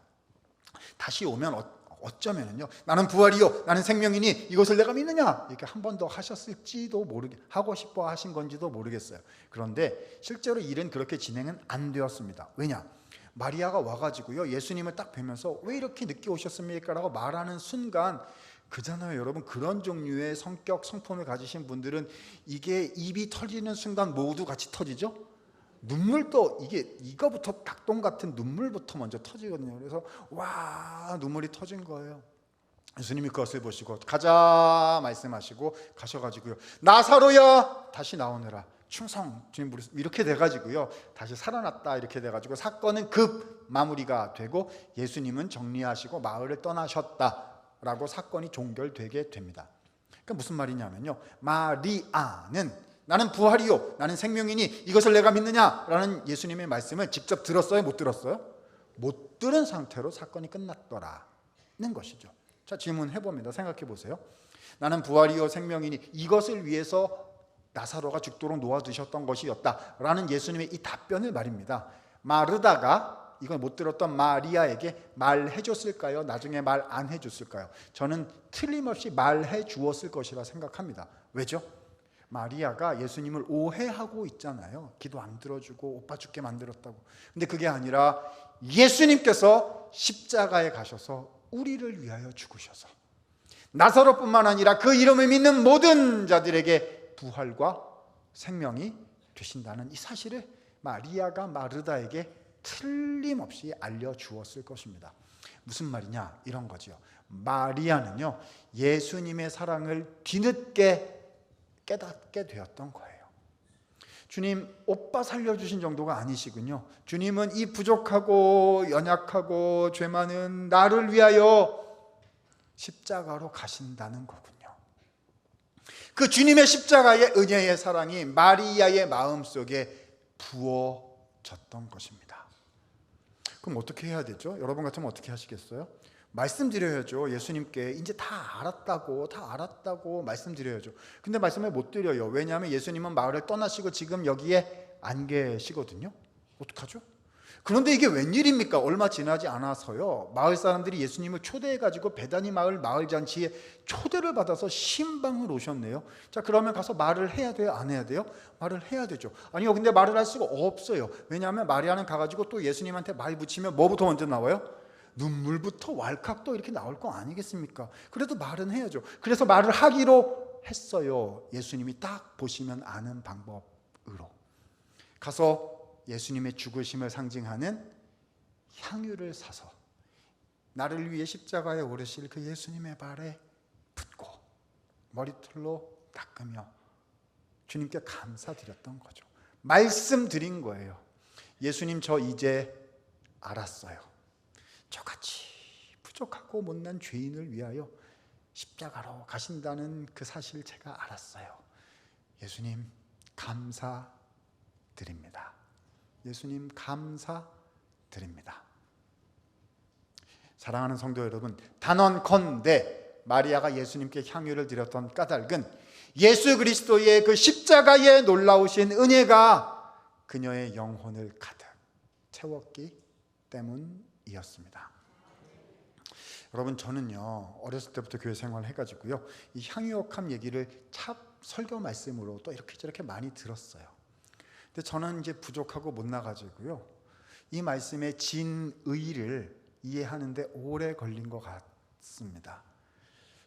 다시 오면 어쩌면은요, 나는 부활이요 나는 생명이니 이것을 내가 믿느냐, 이렇게 한 번 더 하셨을지도 하고 싶어 하신 건지도 모르겠어요. 그런데 실제로 일은 그렇게 진행은 안 되었습니다. 왜냐? 마리아가 와가지고요, 예수님을 딱 뵈면서 왜 이렇게 늦게 오셨습니까? 라고 말하는 순간, 그잖아요 여러분, 그런 종류의 성격, 성품을 가지신 분들은 이게 입이 터지는 순간 모두 같이 터지죠. 눈물도 이거부터 닭똥 같은 눈물부터 먼저 터지거든요. 그래서 와, 눈물이 터진 거예요. 예수님이 그것을 보시고 가자 말씀하시고 가셔가지고요, 나사로야 다시 나오느라 충성 주님 부르, 이렇게 돼가지고요 다시 살아났다, 이렇게 돼가지고 사건은 급 마무리가 되고 예수님은 정리하시고 마을을 떠나셨다 라고 사건이 종결되게 됩니다. 그러니까 무슨 말이냐면요, 마리아는 나는 부활이요 나는 생명이니 이것을 내가 믿느냐 라는 예수님의 말씀을 직접 들었어요? 못 들었어요? 못 들은 상태로 사건이 끝났더라는 것이죠. 자, 질문해 봅니다. 생각해 보세요. 나는 부활이요 생명이니 이것을 위해서 나사로가 죽도록 놓아두셨던 것이었다 라는 예수님의 이 답변을 말입니다. 마르다가 이걸 못 들었던 마리아에게 말해 줬을까요? 나중에 말 안 해줬을까요? 저는 틀림없이 말해 주었을 것이라 생각합니다. 왜죠? 마리아가 예수님을 오해하고 있잖아요. 기도 안 들어주고 오빠 죽게 만들었다고. 근데 그게 아니라 예수님께서 십자가에 가셔서 우리를 위하여 죽으셔서 나사로뿐만 아니라 그 이름을 믿는 모든 자들에게 부활과 생명이 되신다는 이 사실을 마리아가 마르다에게 틀림없이 알려주었을 것입니다. 무슨 말이냐, 이런 거죠. 마리아는요, 예수님의 사랑을 뒤늦게 깨닫게 되었던 거예요. 주님 오빠 살려주신 정도가 아니시군요. 주님은 이 부족하고 연약하고 죄 많은 나를 위하여 십자가로 가신다는 거군요. 그 주님의 십자가의 은혜의 사랑이 마리아의 마음속에 부어졌던 것입니다. 그럼 어떻게 해야 되죠? 여러분 같으면 어떻게 하시겠어요? 말씀드려야죠. 예수님께 이제 다 알았다고 말씀드려야죠. 근데 말씀을 못 드려요. 왜냐하면 예수님은 마을을 떠나시고 지금 여기에 안 계시거든요. 어떡하죠? 그런데 이게 웬일입니까? 얼마 지나지 않아서요, 마을 사람들이 예수님을 초대해가지고 베다니 마을 잔치에 초대를 받아서 신방을 오셨네요. 자, 그러면 가서 말을 해야 돼요? 안 해야 돼요? 말을 해야 되죠. 아니요, 근데 말을 할 수가 없어요. 왜냐하면 마리아는 가가지고 또 예수님한테 말 붙이면 뭐부터 먼저 나와요? 눈물부터 왈칵 또 이렇게 나올 거 아니겠습니까? 그래도 말은 해야죠. 그래서 말을 하기로 했어요. 예수님이 딱 보시면 아는 방법으로 가서 예수님의 죽으심을 상징하는 향유를 사서 나를 위해 십자가에 오르실 그 예수님의 발에 붓고 머리털로 닦으며 주님께 감사드렸던 거죠. 말씀드린 거예요. 예수님, 저 이제 알았어요. 저같이 부족하고 못난 죄인을 위하여 십자가로 가신다는 그 사실 제가 알았어요. 예수님 감사드립니다. 예수님 감사드립니다. 사랑하는 성도 여러분, 단언컨대 마리아가 예수님께 향유를 드렸던 까닭은 예수 그리스도의 그 십자가에 놀라우신 은혜가 그녀의 영혼을 가득 채웠기 때문이었습니다. 여러분, 저는요 어렸을 때부터 교회 생활을 해가지고요 이 향유옥합 얘기를 참 설교 말씀으로 또 이렇게 저렇게 많이 들었어요. 근데 저는 이제 부족하고 못 나가지고요 이 말씀의 진의를 이해하는데 오래 걸린 것 같습니다.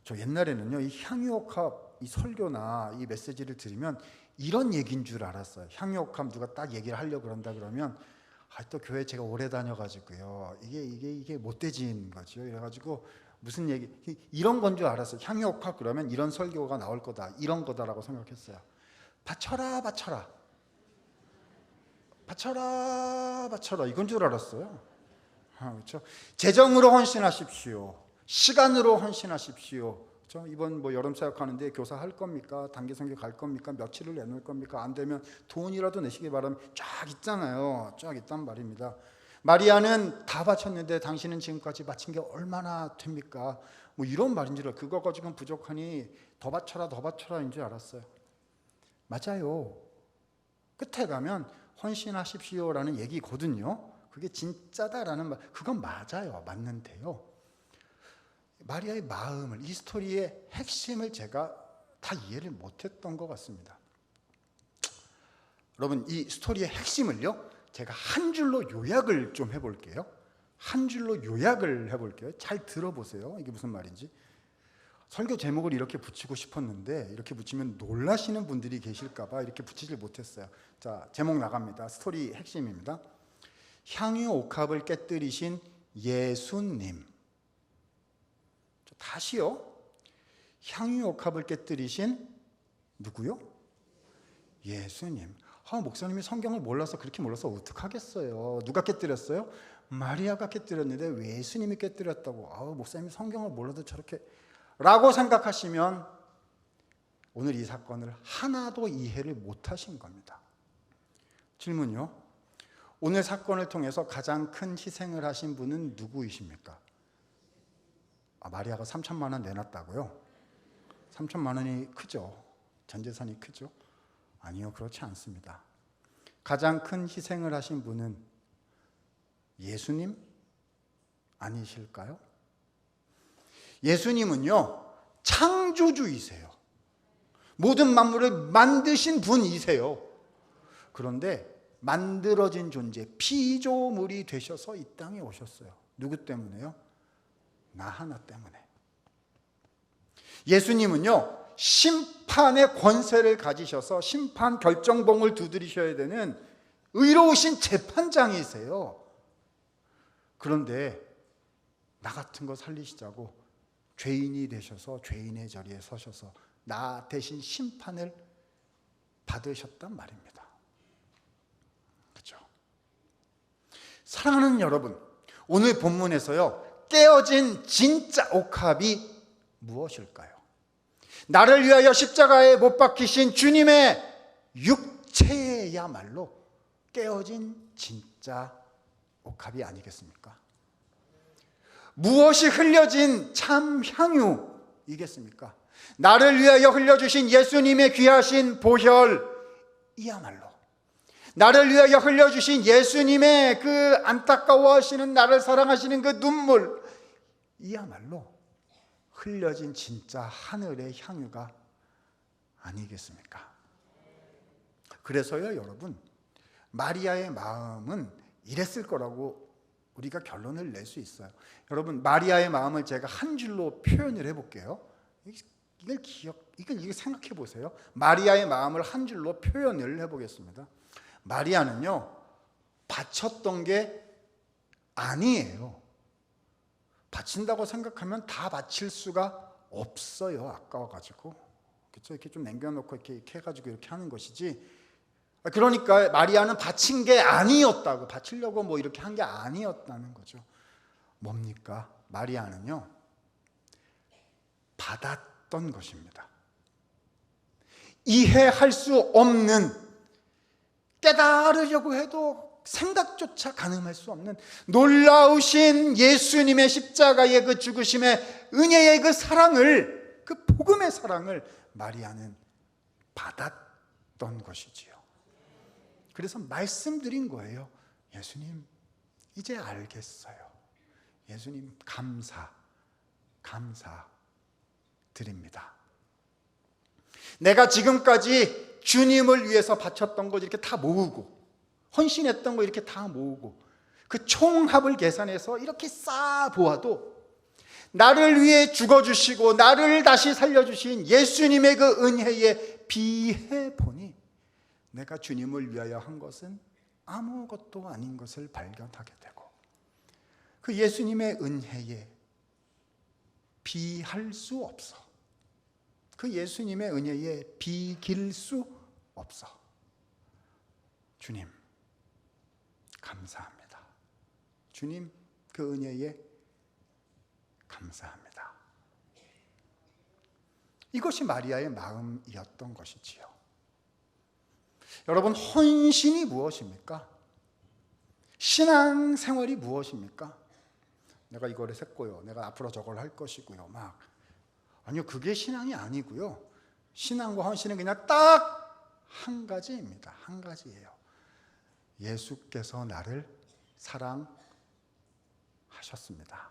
저 옛날에는요, 이 향유옥합 이 설교나 이 메시지를 들으면 이런 얘기인 줄 알았어요. 향유옥합 누가 딱 얘기를 하려고 그런다 그러면 또 교회 제가 오래 다녀가지고요, 이게 못되진 거죠. 그래가지고 무슨 얘기 이런 건 줄 알았어요. 향유옥합 그러면 이런 설교가 나올 거다, 이런 거다라고 생각했어요. 바쳐라 바쳐라 바쳐라 바쳐라 이건 줄 알았어요. 그렇죠? 재정으로 헌신하십시오. 시간으로 헌신하십시오. 그렇죠? 이번 여름 사역하는데 교사 할 겁니까? 단기 선교 갈 겁니까? 며칠을 내놓을 겁니까? 안 되면 돈이라도 내시기 바라면 쫙 있잖아요. 쫙 있단 말입니다. 마리아는 다 바쳤는데 당신은 지금까지 바친 게 얼마나 됩니까? 이런 말인 줄 알아요. 그거 가지고는 부족하니 더 바쳐라인 줄 알았어요. 맞아요. 끝에 가면 헌신하십시오라는 얘기거든요. 그게 진짜다라는 말, 그건 맞아요. 맞는데요, 마리아의 마음을, 이 스토리의 핵심을 제가 다 이해를 못했던 것 같습니다. 여러분, 이 스토리의 핵심을요, 제가 한 줄로 요약을 좀 해볼게요. 한 줄로 요약을 해볼게요. 잘 들어보세요. 이게 무슨 말인지. 설교 제목을 이렇게 붙이고 싶었는데 이렇게 붙이면 놀라시는 분들이 계실까 봐 이렇게 붙이질 못했어요. 자, 제목 나갑니다. 스토리 핵심입니다. 향유 옥합을 깨뜨리신 예수님. 다시요. 향유 옥합을 깨뜨리신 누구요? 예수님. 목사님이 성경을 몰라서 그렇게 몰라서 어떡하겠어요. 누가 깨뜨렸어요? 마리아가 깨뜨렸는데 왜 예수님이 깨뜨렸다고? 목사님이 성경을 몰라도 저렇게 라고 생각하시면 오늘 이 사건을 하나도 이해를 못하신 겁니다. 질문요. 오늘 사건을 통해서 가장 큰 희생을 하신 분은 누구이십니까? 마리아가 3천만 원 내놨다고요? 3천만 원이 크죠? 전 재산이 크죠? 아니요, 그렇지 않습니다. 가장 큰 희생을 하신 분은 예수님 아니실까요? 예수님은요, 창조주이세요. 모든 만물을 만드신 분이세요. 그런데 만들어진 존재, 피조물이 되셔서 이 땅에 오셨어요. 누구 때문에요? 나 하나 때문에. 예수님은요, 심판의 권세를 가지셔서 심판 결정봉을 두드리셔야 되는 의로우신 재판장이세요. 그런데 나 같은 거 살리시자고 죄인이 되셔서 죄인의 자리에 서셔서 나 대신 심판을 받으셨단 말입니다. 그렇죠? 사랑하는 여러분, 오늘 본문에서요, 깨어진 진짜 옥합이 무엇일까요? 나를 위하여 십자가에 못 박히신 주님의 육체야말로 깨어진 진짜 옥합이 아니겠습니까? 무엇이 흘려진 참 향유이겠습니까? 나를 위하여 흘려주신 예수님의 귀하신 보혈이야말로, 나를 위하여 흘려주신 예수님의 그 안타까워하시는, 나를 사랑하시는 그 눈물이야말로 흘려진 진짜 하늘의 향유가 아니겠습니까? 그래서요, 여러분, 마리아의 마음은 이랬을 거라고 우리가 결론을 낼 수 있어요. 여러분, 마리아의 마음을 제가 한 줄로 표현을 해볼게요. 이걸 생각해 보세요. 마리아의 마음을 한 줄로 표현을 해보겠습니다. 마리아는요, 바쳤던 게 아니에요. 바친다고 생각하면 다 바칠 수가 없어요. 아까워가지고. 그렇죠? 이렇게 좀 남겨놓고 이렇게 해가지고 이렇게 하는 것이지. 그러니까 마리아는 바친 게 아니었다고, 바치려고 이렇게 한 게 아니었다는 거죠. 뭡니까? 마리아는요, 받았던 것입니다. 이해할 수 없는, 깨달으려고 해도 생각조차 가늠할 수 없는 놀라우신 예수님의 십자가의 그 죽으심의 은혜의 그 사랑을, 그 복음의 사랑을 마리아는 받았던 것이지요. 그래서 말씀드린 거예요. 예수님, 이제 알겠어요. 예수님, 감사드립니다. 내가 지금까지 주님을 위해서 바쳤던 거 이렇게 다 모으고, 헌신했던 거 이렇게 다 모으고, 그 총합을 계산해서 이렇게 쌓아 보아도 나를 위해 죽어주시고 나를 다시 살려주신 예수님의 그 은혜에 비해 보니 내가 주님을 위하여 한 것은 아무것도 아닌 것을 발견하게 되고, 그 예수님의 은혜에 비할 수 없어. 그 예수님의 은혜에 비길 수 없어. 주님 감사합니다. 주님 그 은혜에 감사합니다. 이것이 마리아의 마음이었던 것이지요. 여러분, 헌신이 무엇입니까? 신앙생활이 무엇입니까? 내가 이거를 했고요, 내가 앞으로 저걸 할 것이고요, 아니요, 그게 신앙이 아니고요. 신앙과 헌신은 그냥 딱 한 가지입니다. 한 가지예요. 예수께서 나를 사랑하셨습니다.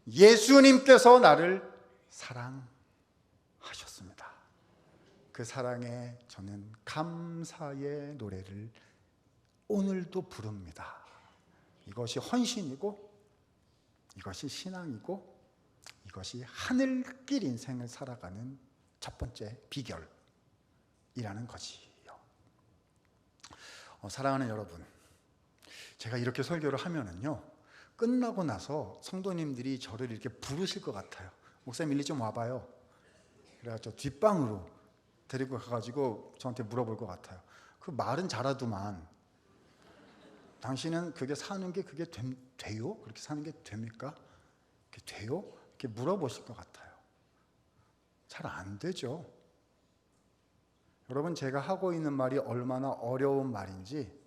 예수님께서 나를 사랑하셨습니다. 그 사랑에 저는 감사의 노래를 오늘도 부릅니다. 이것이 헌신이고, 이것이 신앙이고, 이것이 하늘길 인생을 살아가는 첫 번째 비결이라는 것이요. 사랑하는 여러분, 제가 이렇게 설교를 하면은요, 끝나고 나서 성도님들이 저를 이렇게 부르실 것 같아요. 목사님 일리 좀 와봐요. 그래가지고 뒷방으로 데리고 가가지고 저한테 물어볼 것 같아요. 그 말은 잘하더만 당신은 그게 사는 게 그게 돼요? 그렇게 사는 게 됩니까? 그게 돼요? 이렇게 물어보실 것 같아요. 잘 안 되죠. 여러분, 제가 하고 있는 말이 얼마나 어려운 말인지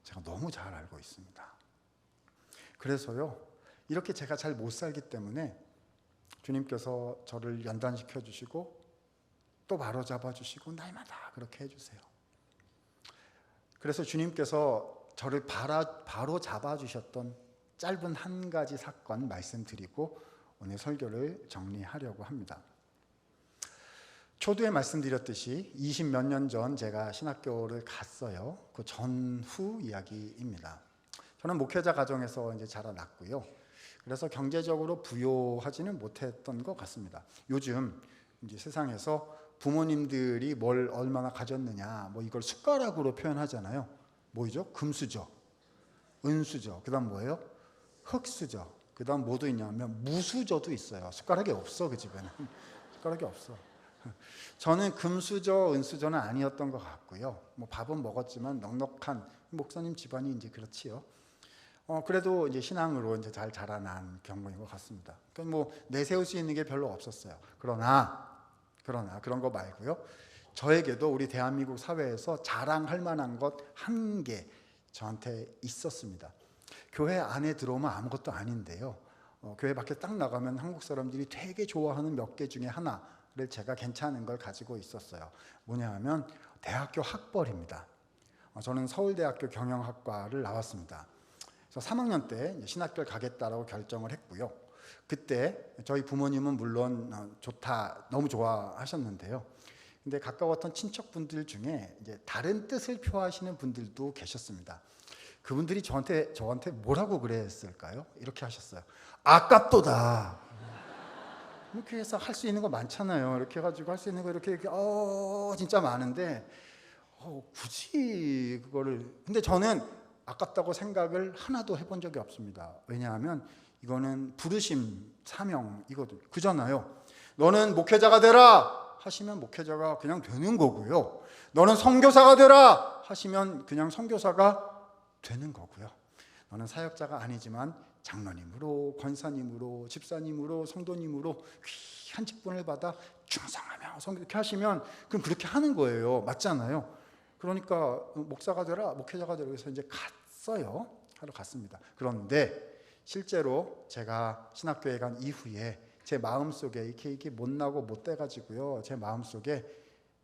제가 너무 잘 알고 있습니다. 그래서요, 이렇게 제가 잘 못 살기 때문에 주님께서 저를 연단시켜 주시고 또 바로잡아 주시고 날마다 그렇게 해주세요. 그래서 주님께서 저를 바로 잡아주셨던 짧은 한 가지 사건 말씀드리고 오늘 설교를 정리하려고 합니다. 초두에 말씀드렸듯이 20 몇 년 전 제가 신학교를 갔어요. 그 전후 이야기입니다. 저는 목회자 가정에서 이제 자라났고요. 그래서 경제적으로 부유하지는 못했던 것 같습니다. 요즘 이제 세상에서 부모님들이 뭘 얼마나 가졌느냐, 이걸 숟가락으로 표현하잖아요. 뭐죠? 금수저, 은수저, 그다음 뭐예요? 흙수저, 그다음 뭐도 있냐면 무수저도 있어요. 숟가락이 없어, 그 집에는. 숟가락이 없어. 저는 금수저, 은수저는 아니었던 것 같고요. 밥은 먹었지만 넉넉한 목사님 집안이 이제 그렇지요. 그래도 이제 신앙으로 이제 잘 자라난 경우인 것 같습니다. 그러니까 내세울 수 있는 게 별로 없었어요. 그러나 그런 거 말고요. 저에게도 우리 대한민국 사회에서 자랑할 만한 것 한 개 저한테 있었습니다. 교회 안에 들어오면 아무것도 아닌데요. 교회 밖에 딱 나가면 한국 사람들이 되게 좋아하는 몇 개 중에 하나를 제가 괜찮은 걸 가지고 있었어요. 뭐냐 하면 대학교 학벌입니다. 저는 서울대학교 경영학과를 나왔습니다. 그래서 3학년 때 신학교를 가겠다라고 결정을 했고요. 그때 저희 부모님은 물론 좋다, 너무 좋아하셨는데요. 근데 가까웠던 친척분들 중에 이제 다른 뜻을 표하시는 분들도 계셨습니다. 그분들이 저한테 뭐라고 그랬을까요? 이렇게 하셨어요. 아깝도다. 이렇게 해서 할 수 있는 거 많잖아요. 이렇게 해가지고 할 수 있는 거 이렇게 진짜 많은데 굳이 그거를. 근데 저는 아깝다고 생각을 하나도 해본 적이 없습니다. 왜냐하면 이거는 부르심, 사명이거든요. 그잖아요. 너는 목회자가 되라 하시면 목회자가 그냥 되는 거고요. 너는 선교사가 되라 하시면 그냥 선교사가 되는 거고요. 너는 사역자가 아니지만 장로님으로, 권사님으로, 집사님으로, 성도님으로 귀한 직분을 받아 충성하며 이렇게 하시면 그럼 그렇게 하는 거예요. 맞잖아요. 그러니까 목사가 되라, 목회자가 되라 해서 이제 갔어요. 하러 갔습니다. 그런데 실제로 제가 신학교에 간 이후에 제 마음속에 이렇게 못나고 못돼가지고요, 제 마음속에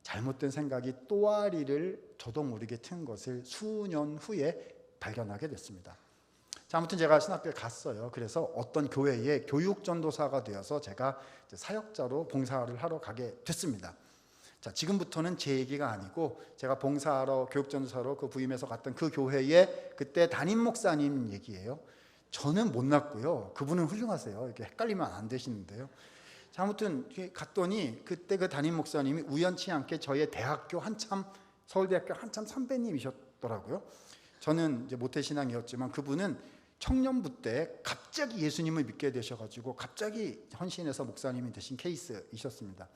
잘못된 생각이 또아리를 저도 모르게 튼 것을 수년 후에 발견하게 됐습니다. 자, 아무튼 제가 신학교에 갔어요. 그래서 어떤 교회의 교육전도사가 되어서 제가 사역자로 봉사를 하러 가게 됐습니다. 자, 지금부터는 제 얘기가 아니고 제가 봉사하러 교육전사로 그 부임해서 갔던 그 교회의 그때 담임 목사님 얘기예요. 저는 못났고요. 그분은 훌륭하세요. 이렇게 헷갈리면 안 되시는데요. 자, 아무튼 갔더니 그때 그 담임 목사님이 우연치 않게 저의 대학교 한참 서울대학교 한참 선배님이셨더라고요. 저는 이제 모태신앙이었지만 그분은 청년부 때 갑자기 예수님을 믿게 되셔가지고 갑자기 헌신해서 목사님이 되신 케이스이셨습니다.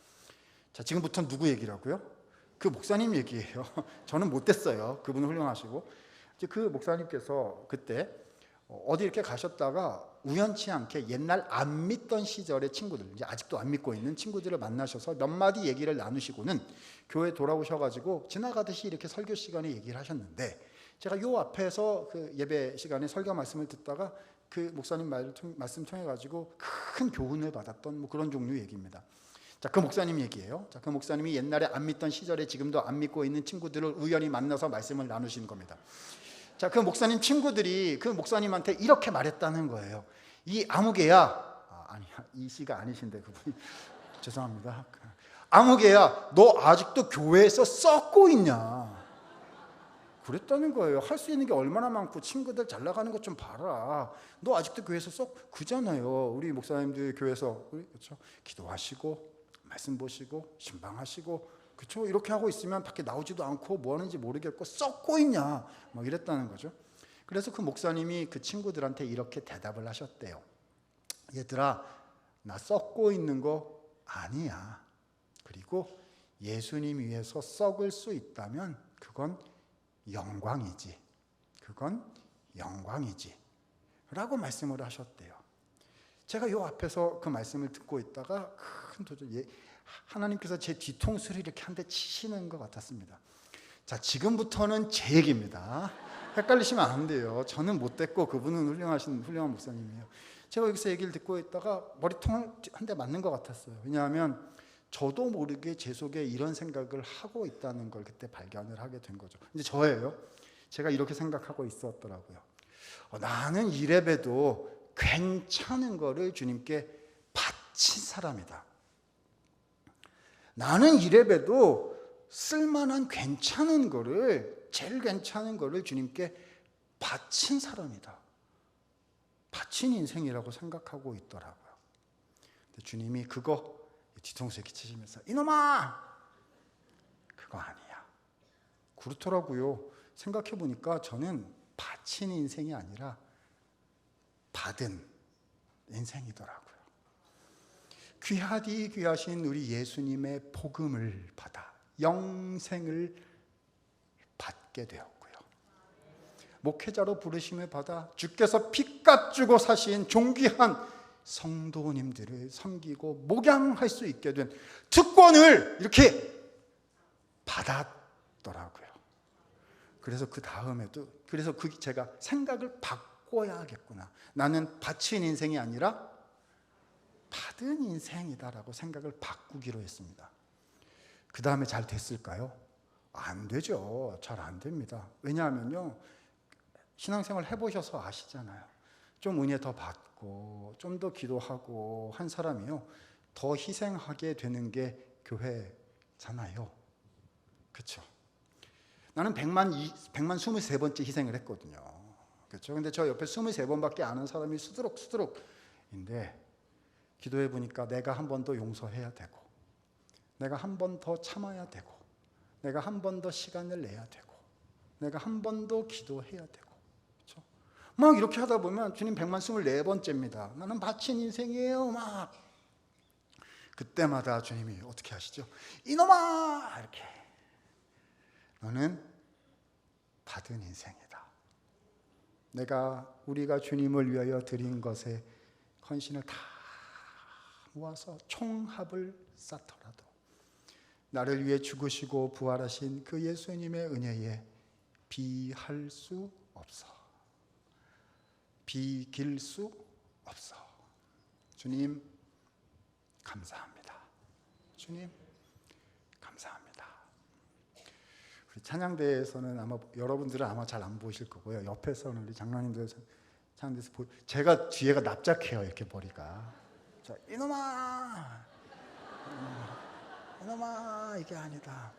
자, 지금부터는 누구 얘기라고요? 그 목사님 얘기예요. 저는 못 됐어요. 그분은 훌륭하시고 이제 그 목사님께서 그때 어디 이렇게 가셨다가 우연치 않게 옛날 안 믿던 시절의 친구들, 이제 아직도 안 믿고 있는 친구들을 만나셔서 몇 마디 얘기를 나누시고는 교회 돌아오셔가지고 지나가듯이 이렇게 설교 시간에 얘기를 하셨는데 제가 요 앞에서 그 예배 시간에 설교 말씀을 듣다가 그 목사님 말씀 통해 가지고 큰 교훈을 받았던 뭐 그런 종류 얘기입니다. 자, 그 목사님 얘기예요. 자, 그 목사님이 옛날에 안 믿던 시절에 지금도 안 믿고 있는 친구들을 우연히 만나서 말씀을 나누신 겁니다. 자, 그 목사님 친구들이 그 목사님한테 이렇게 말했다는 거예요. 이 아무개야, 아니 이 씨가 아니신데 그분이 죄송합니다. 아무개야, 너 아직도 교회에서 썩고 있냐? 그랬다는 거예요. 할 수 있는 게 얼마나 많고 친구들 잘 나가는 것 좀 봐라. 너 아직도 교회에서 썩 그잖아요. 우리 목사님들 교회에서 그렇죠? 기도하시고 말씀 보시고 신방하시고 그렇죠? 이렇게 하고 있으면 밖에 나오지도 않고 뭐 하는지 모르겠고 썩고 있냐 막 이랬다는 거죠. 그래서 그 목사님이 그 친구들한테 이렇게 대답을 하셨대요. 얘들아, 나 썩고 있는 거 아니야. 그리고 예수님 위해서 썩을 수 있다면 그건 영광이지. 그건 영광이지. 라고 말씀을 하셨대요. 제가 요 앞에서 그 말씀을 듣고 있다가 큰 도전, 하나님께서 제 뒤통수를 이렇게 한 대 치시는 것 같았습니다. 자, 지금부터는 제 얘기입니다. 헷갈리시면 안 돼요. 저는 못됐고 그분은 훌륭한 목사님이에요. 제가 여기서 얘기를 듣고 있다가 머리통을 한 대 맞는 것 같았어요. 왜냐하면 저도 모르게 제 속에 이런 생각을 하고 있다는 걸 그때 발견을 하게 된 거죠. 이제 저예요. 제가 이렇게 생각하고 있었더라고요. 나는 이래봬도 괜찮은 거를 주님께 바친 사람이다. 나는 이래봬도 쓸만한 괜찮은 거를, 제일 괜찮은 거를 주님께 바친 사람이다. 바친 인생이라고 생각하고 있더라고요. 근데 주님이 그거 뒤통수에 기치시면서 이놈아! 그거 아니야. 그렇더라고요. 생각해보니까 저는 바친 인생이 아니라 받은 인생이더라고요. 귀하디 귀하신 우리 예수님의 복음을 받아 영생을 받게 되었고요. 목회자로 부르심을 받아 주께서 피값 주고 사신 존귀한 성도님들을 섬기고 목양할 수 있게 된 특권을 이렇게 받았더라고요. 그래서 그 다음에도 제가 생각을 바꿔야겠구나. 나는 바친 인생이 아니라 받은 인생이다라고 생각을 바꾸기로 했습니다. 그 다음에 잘 됐을까요? 안 되죠. 잘 안 됩니다. 왜냐하면요, 신앙생활 해보셔서 아시잖아요. 좀 은혜 더 받고 좀 더 기도하고 한 사람이요, 더 희생하게 되는 게 교회잖아요. 그렇죠? 나는 123번째 희생을 했거든요. 그렇죠? 근데 저 옆에 23번밖에 아는 사람이 수두룩인데 기도해 보니까 내가 한 번 더 용서해야 되고, 내가 한 번 더 참아야 되고, 내가 한 번 더 시간을 내야 되고, 내가 한 번 더 기도해야 되고, 그렇죠? 막 이렇게 하다 보면 주님 124번째입니다. 나는 바친 인생이에요. 막 그때마다 주님이 어떻게 하시죠? 이놈아! 이렇게 너는 받은 인생이다. 우리가 주님을 위하여 드린 것에 헌신을 다 모아서 총합을 쌓더라도 나를 위해 죽으시고 부활하신 그 예수님의 은혜에 비할 수 없어. 비길 수 없어. 주님 감사합니다. 주님 감사합니다. 우리 찬양대에서는 아마 여러분들은 아마 잘 안 보이실 거고요. 옆에서는 우리 장로님들 찬양대에서 제가 뒤에가 납작해요. 이렇게 머리가. 자, 이놈아! 이놈아 이게 아니다.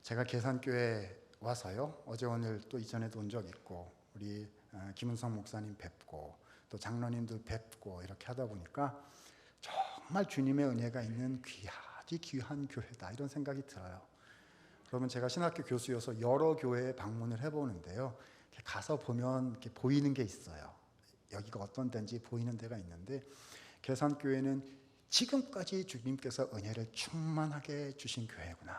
제가 계산교회 와서요, 어제 오늘 또 이전에도 온 적 있고 우리 김은성 목사님 뵙고 또 장로님들 뵙고 이렇게 하다 보니까 정말 주님의 은혜가 있는 귀하디 귀한 교회다 이런 생각이 들어요. 그러면 제가 신학교 교수여서 여러 교회에 방문을 해보는데요, 가서 보면 이렇게 보이는 게 있어요. 여기가 어떤 데인지 보이는 데가 있는데, 계산교회는 지금까지 주님께서 은혜를 충만하게 주신 교회구나,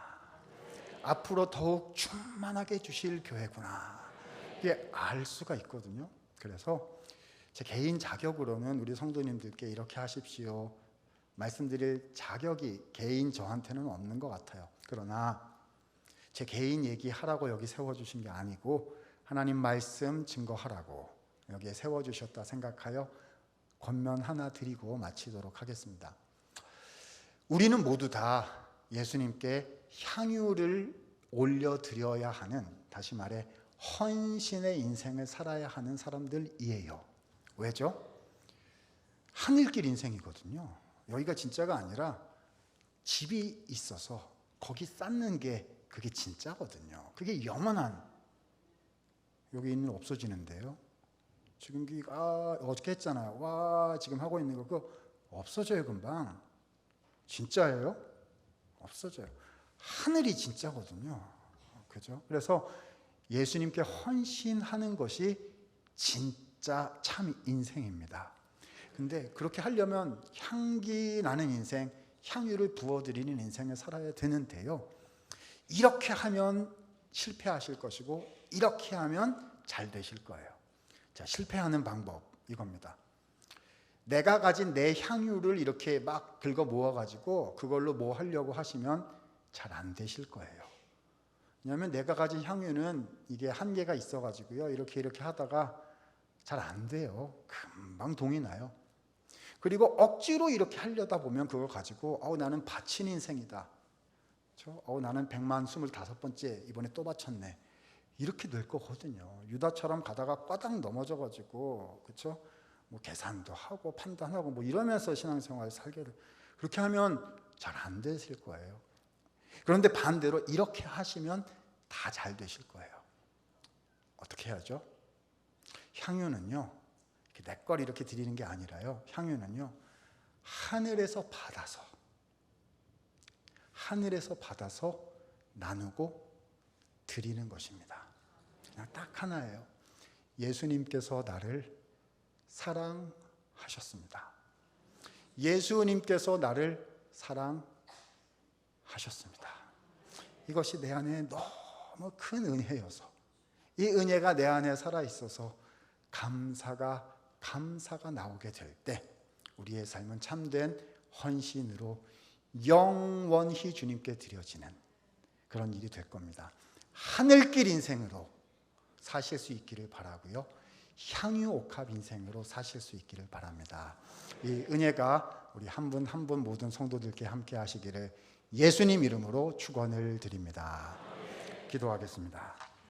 앞으로 더욱 충만하게 주실 교회구나, 이게 알 수가 있거든요. 그래서 제 개인 자격으로는 우리 성도님들께 이렇게 하십시오 말씀드릴 자격이 개인 저한테는 없는 것 같아요. 그러나 제 개인 얘기하라고 여기 세워주신 게 아니고 하나님 말씀 증거하라고 여기에 세워주셨다 생각하여 권면 하나 드리고 마치도록 하겠습니다. 우리는 모두 다 예수님께 향유를 올려드려야 하는, 다시 말해 헌신의 인생을 살아야 하는 사람들이에요. 왜죠? 하늘길 인생이거든요. 여기가 진짜가 아니라 집이 있어서 거기 쌓는 게 그게 진짜거든요. 그게 영원한, 여기 있는 없어지는데요. 지금 어저께 했잖아요. 와 지금 하고 있는 거 그거 없어져요. 금방. 진짜예요? 없어져요. 하늘이 진짜거든요. 그죠? 그래서 예수님께 헌신하는 것이 진짜 참 인생입니다. 근데 그렇게 하려면 향기 나는 인생, 향유를 부어드리는 인생을 살아야 되는데요, 이렇게 하면 실패하실 것이고 이렇게 하면 잘 되실 거예요. 자, 실패하는 방법 이겁니다. 내가 가진 내 향유를 이렇게 막 긁어 모아가지고 그걸로 뭐 하려고 하시면 잘 안 되실 거예요. 왜냐하면 내가 가진 향유는 이게 한계가 있어가지고요, 이렇게 하다가 잘 안 돼요. 금방 동이 나요. 그리고 억지로 이렇게 하려다 보면 그걸 가지고 나는 바친 인생이다, 그렇죠? 나는 100만 25번째 이번에 또 바쳤네, 이렇게 될 거거든요. 유다처럼 가다가 꽈당 넘어져가지고, 그렇죠? 뭐 계산도 하고 판단하고 뭐 이러면서 신앙생활을 살게 돼. 그렇게 하면 잘 안 되실 거예요. 그런데 반대로 이렇게 하시면 다 잘 되실 거예요. 어떻게 해야죠? 향유는요, 내 걸 이렇게 드리는 게 아니라요, 향유는요 하늘에서 받아서 나누고 드리는 것입니다. 그냥 딱 하나예요. 예수님께서 나를 사랑하셨습니다. 예수님께서 나를 사랑하셨습니다. 이것이 내 안에 너무 큰 은혜여서, 이 은혜가 내 안에 살아있어서 감사가 나오게 될 때 우리의 삶은 참된 헌신으로 영원히 주님께 드려지는 그런 일이 될 겁니다. 하늘길 인생으로 사실 수 있기를 바라고요, 향유옥합 인생으로 사실 수 있기를 바랍니다. 이 은혜가 우리 한 분 한 분 모든 성도들께 함께 하시기를 예수님 이름으로 축원을 드립니다. 기도하겠습니다.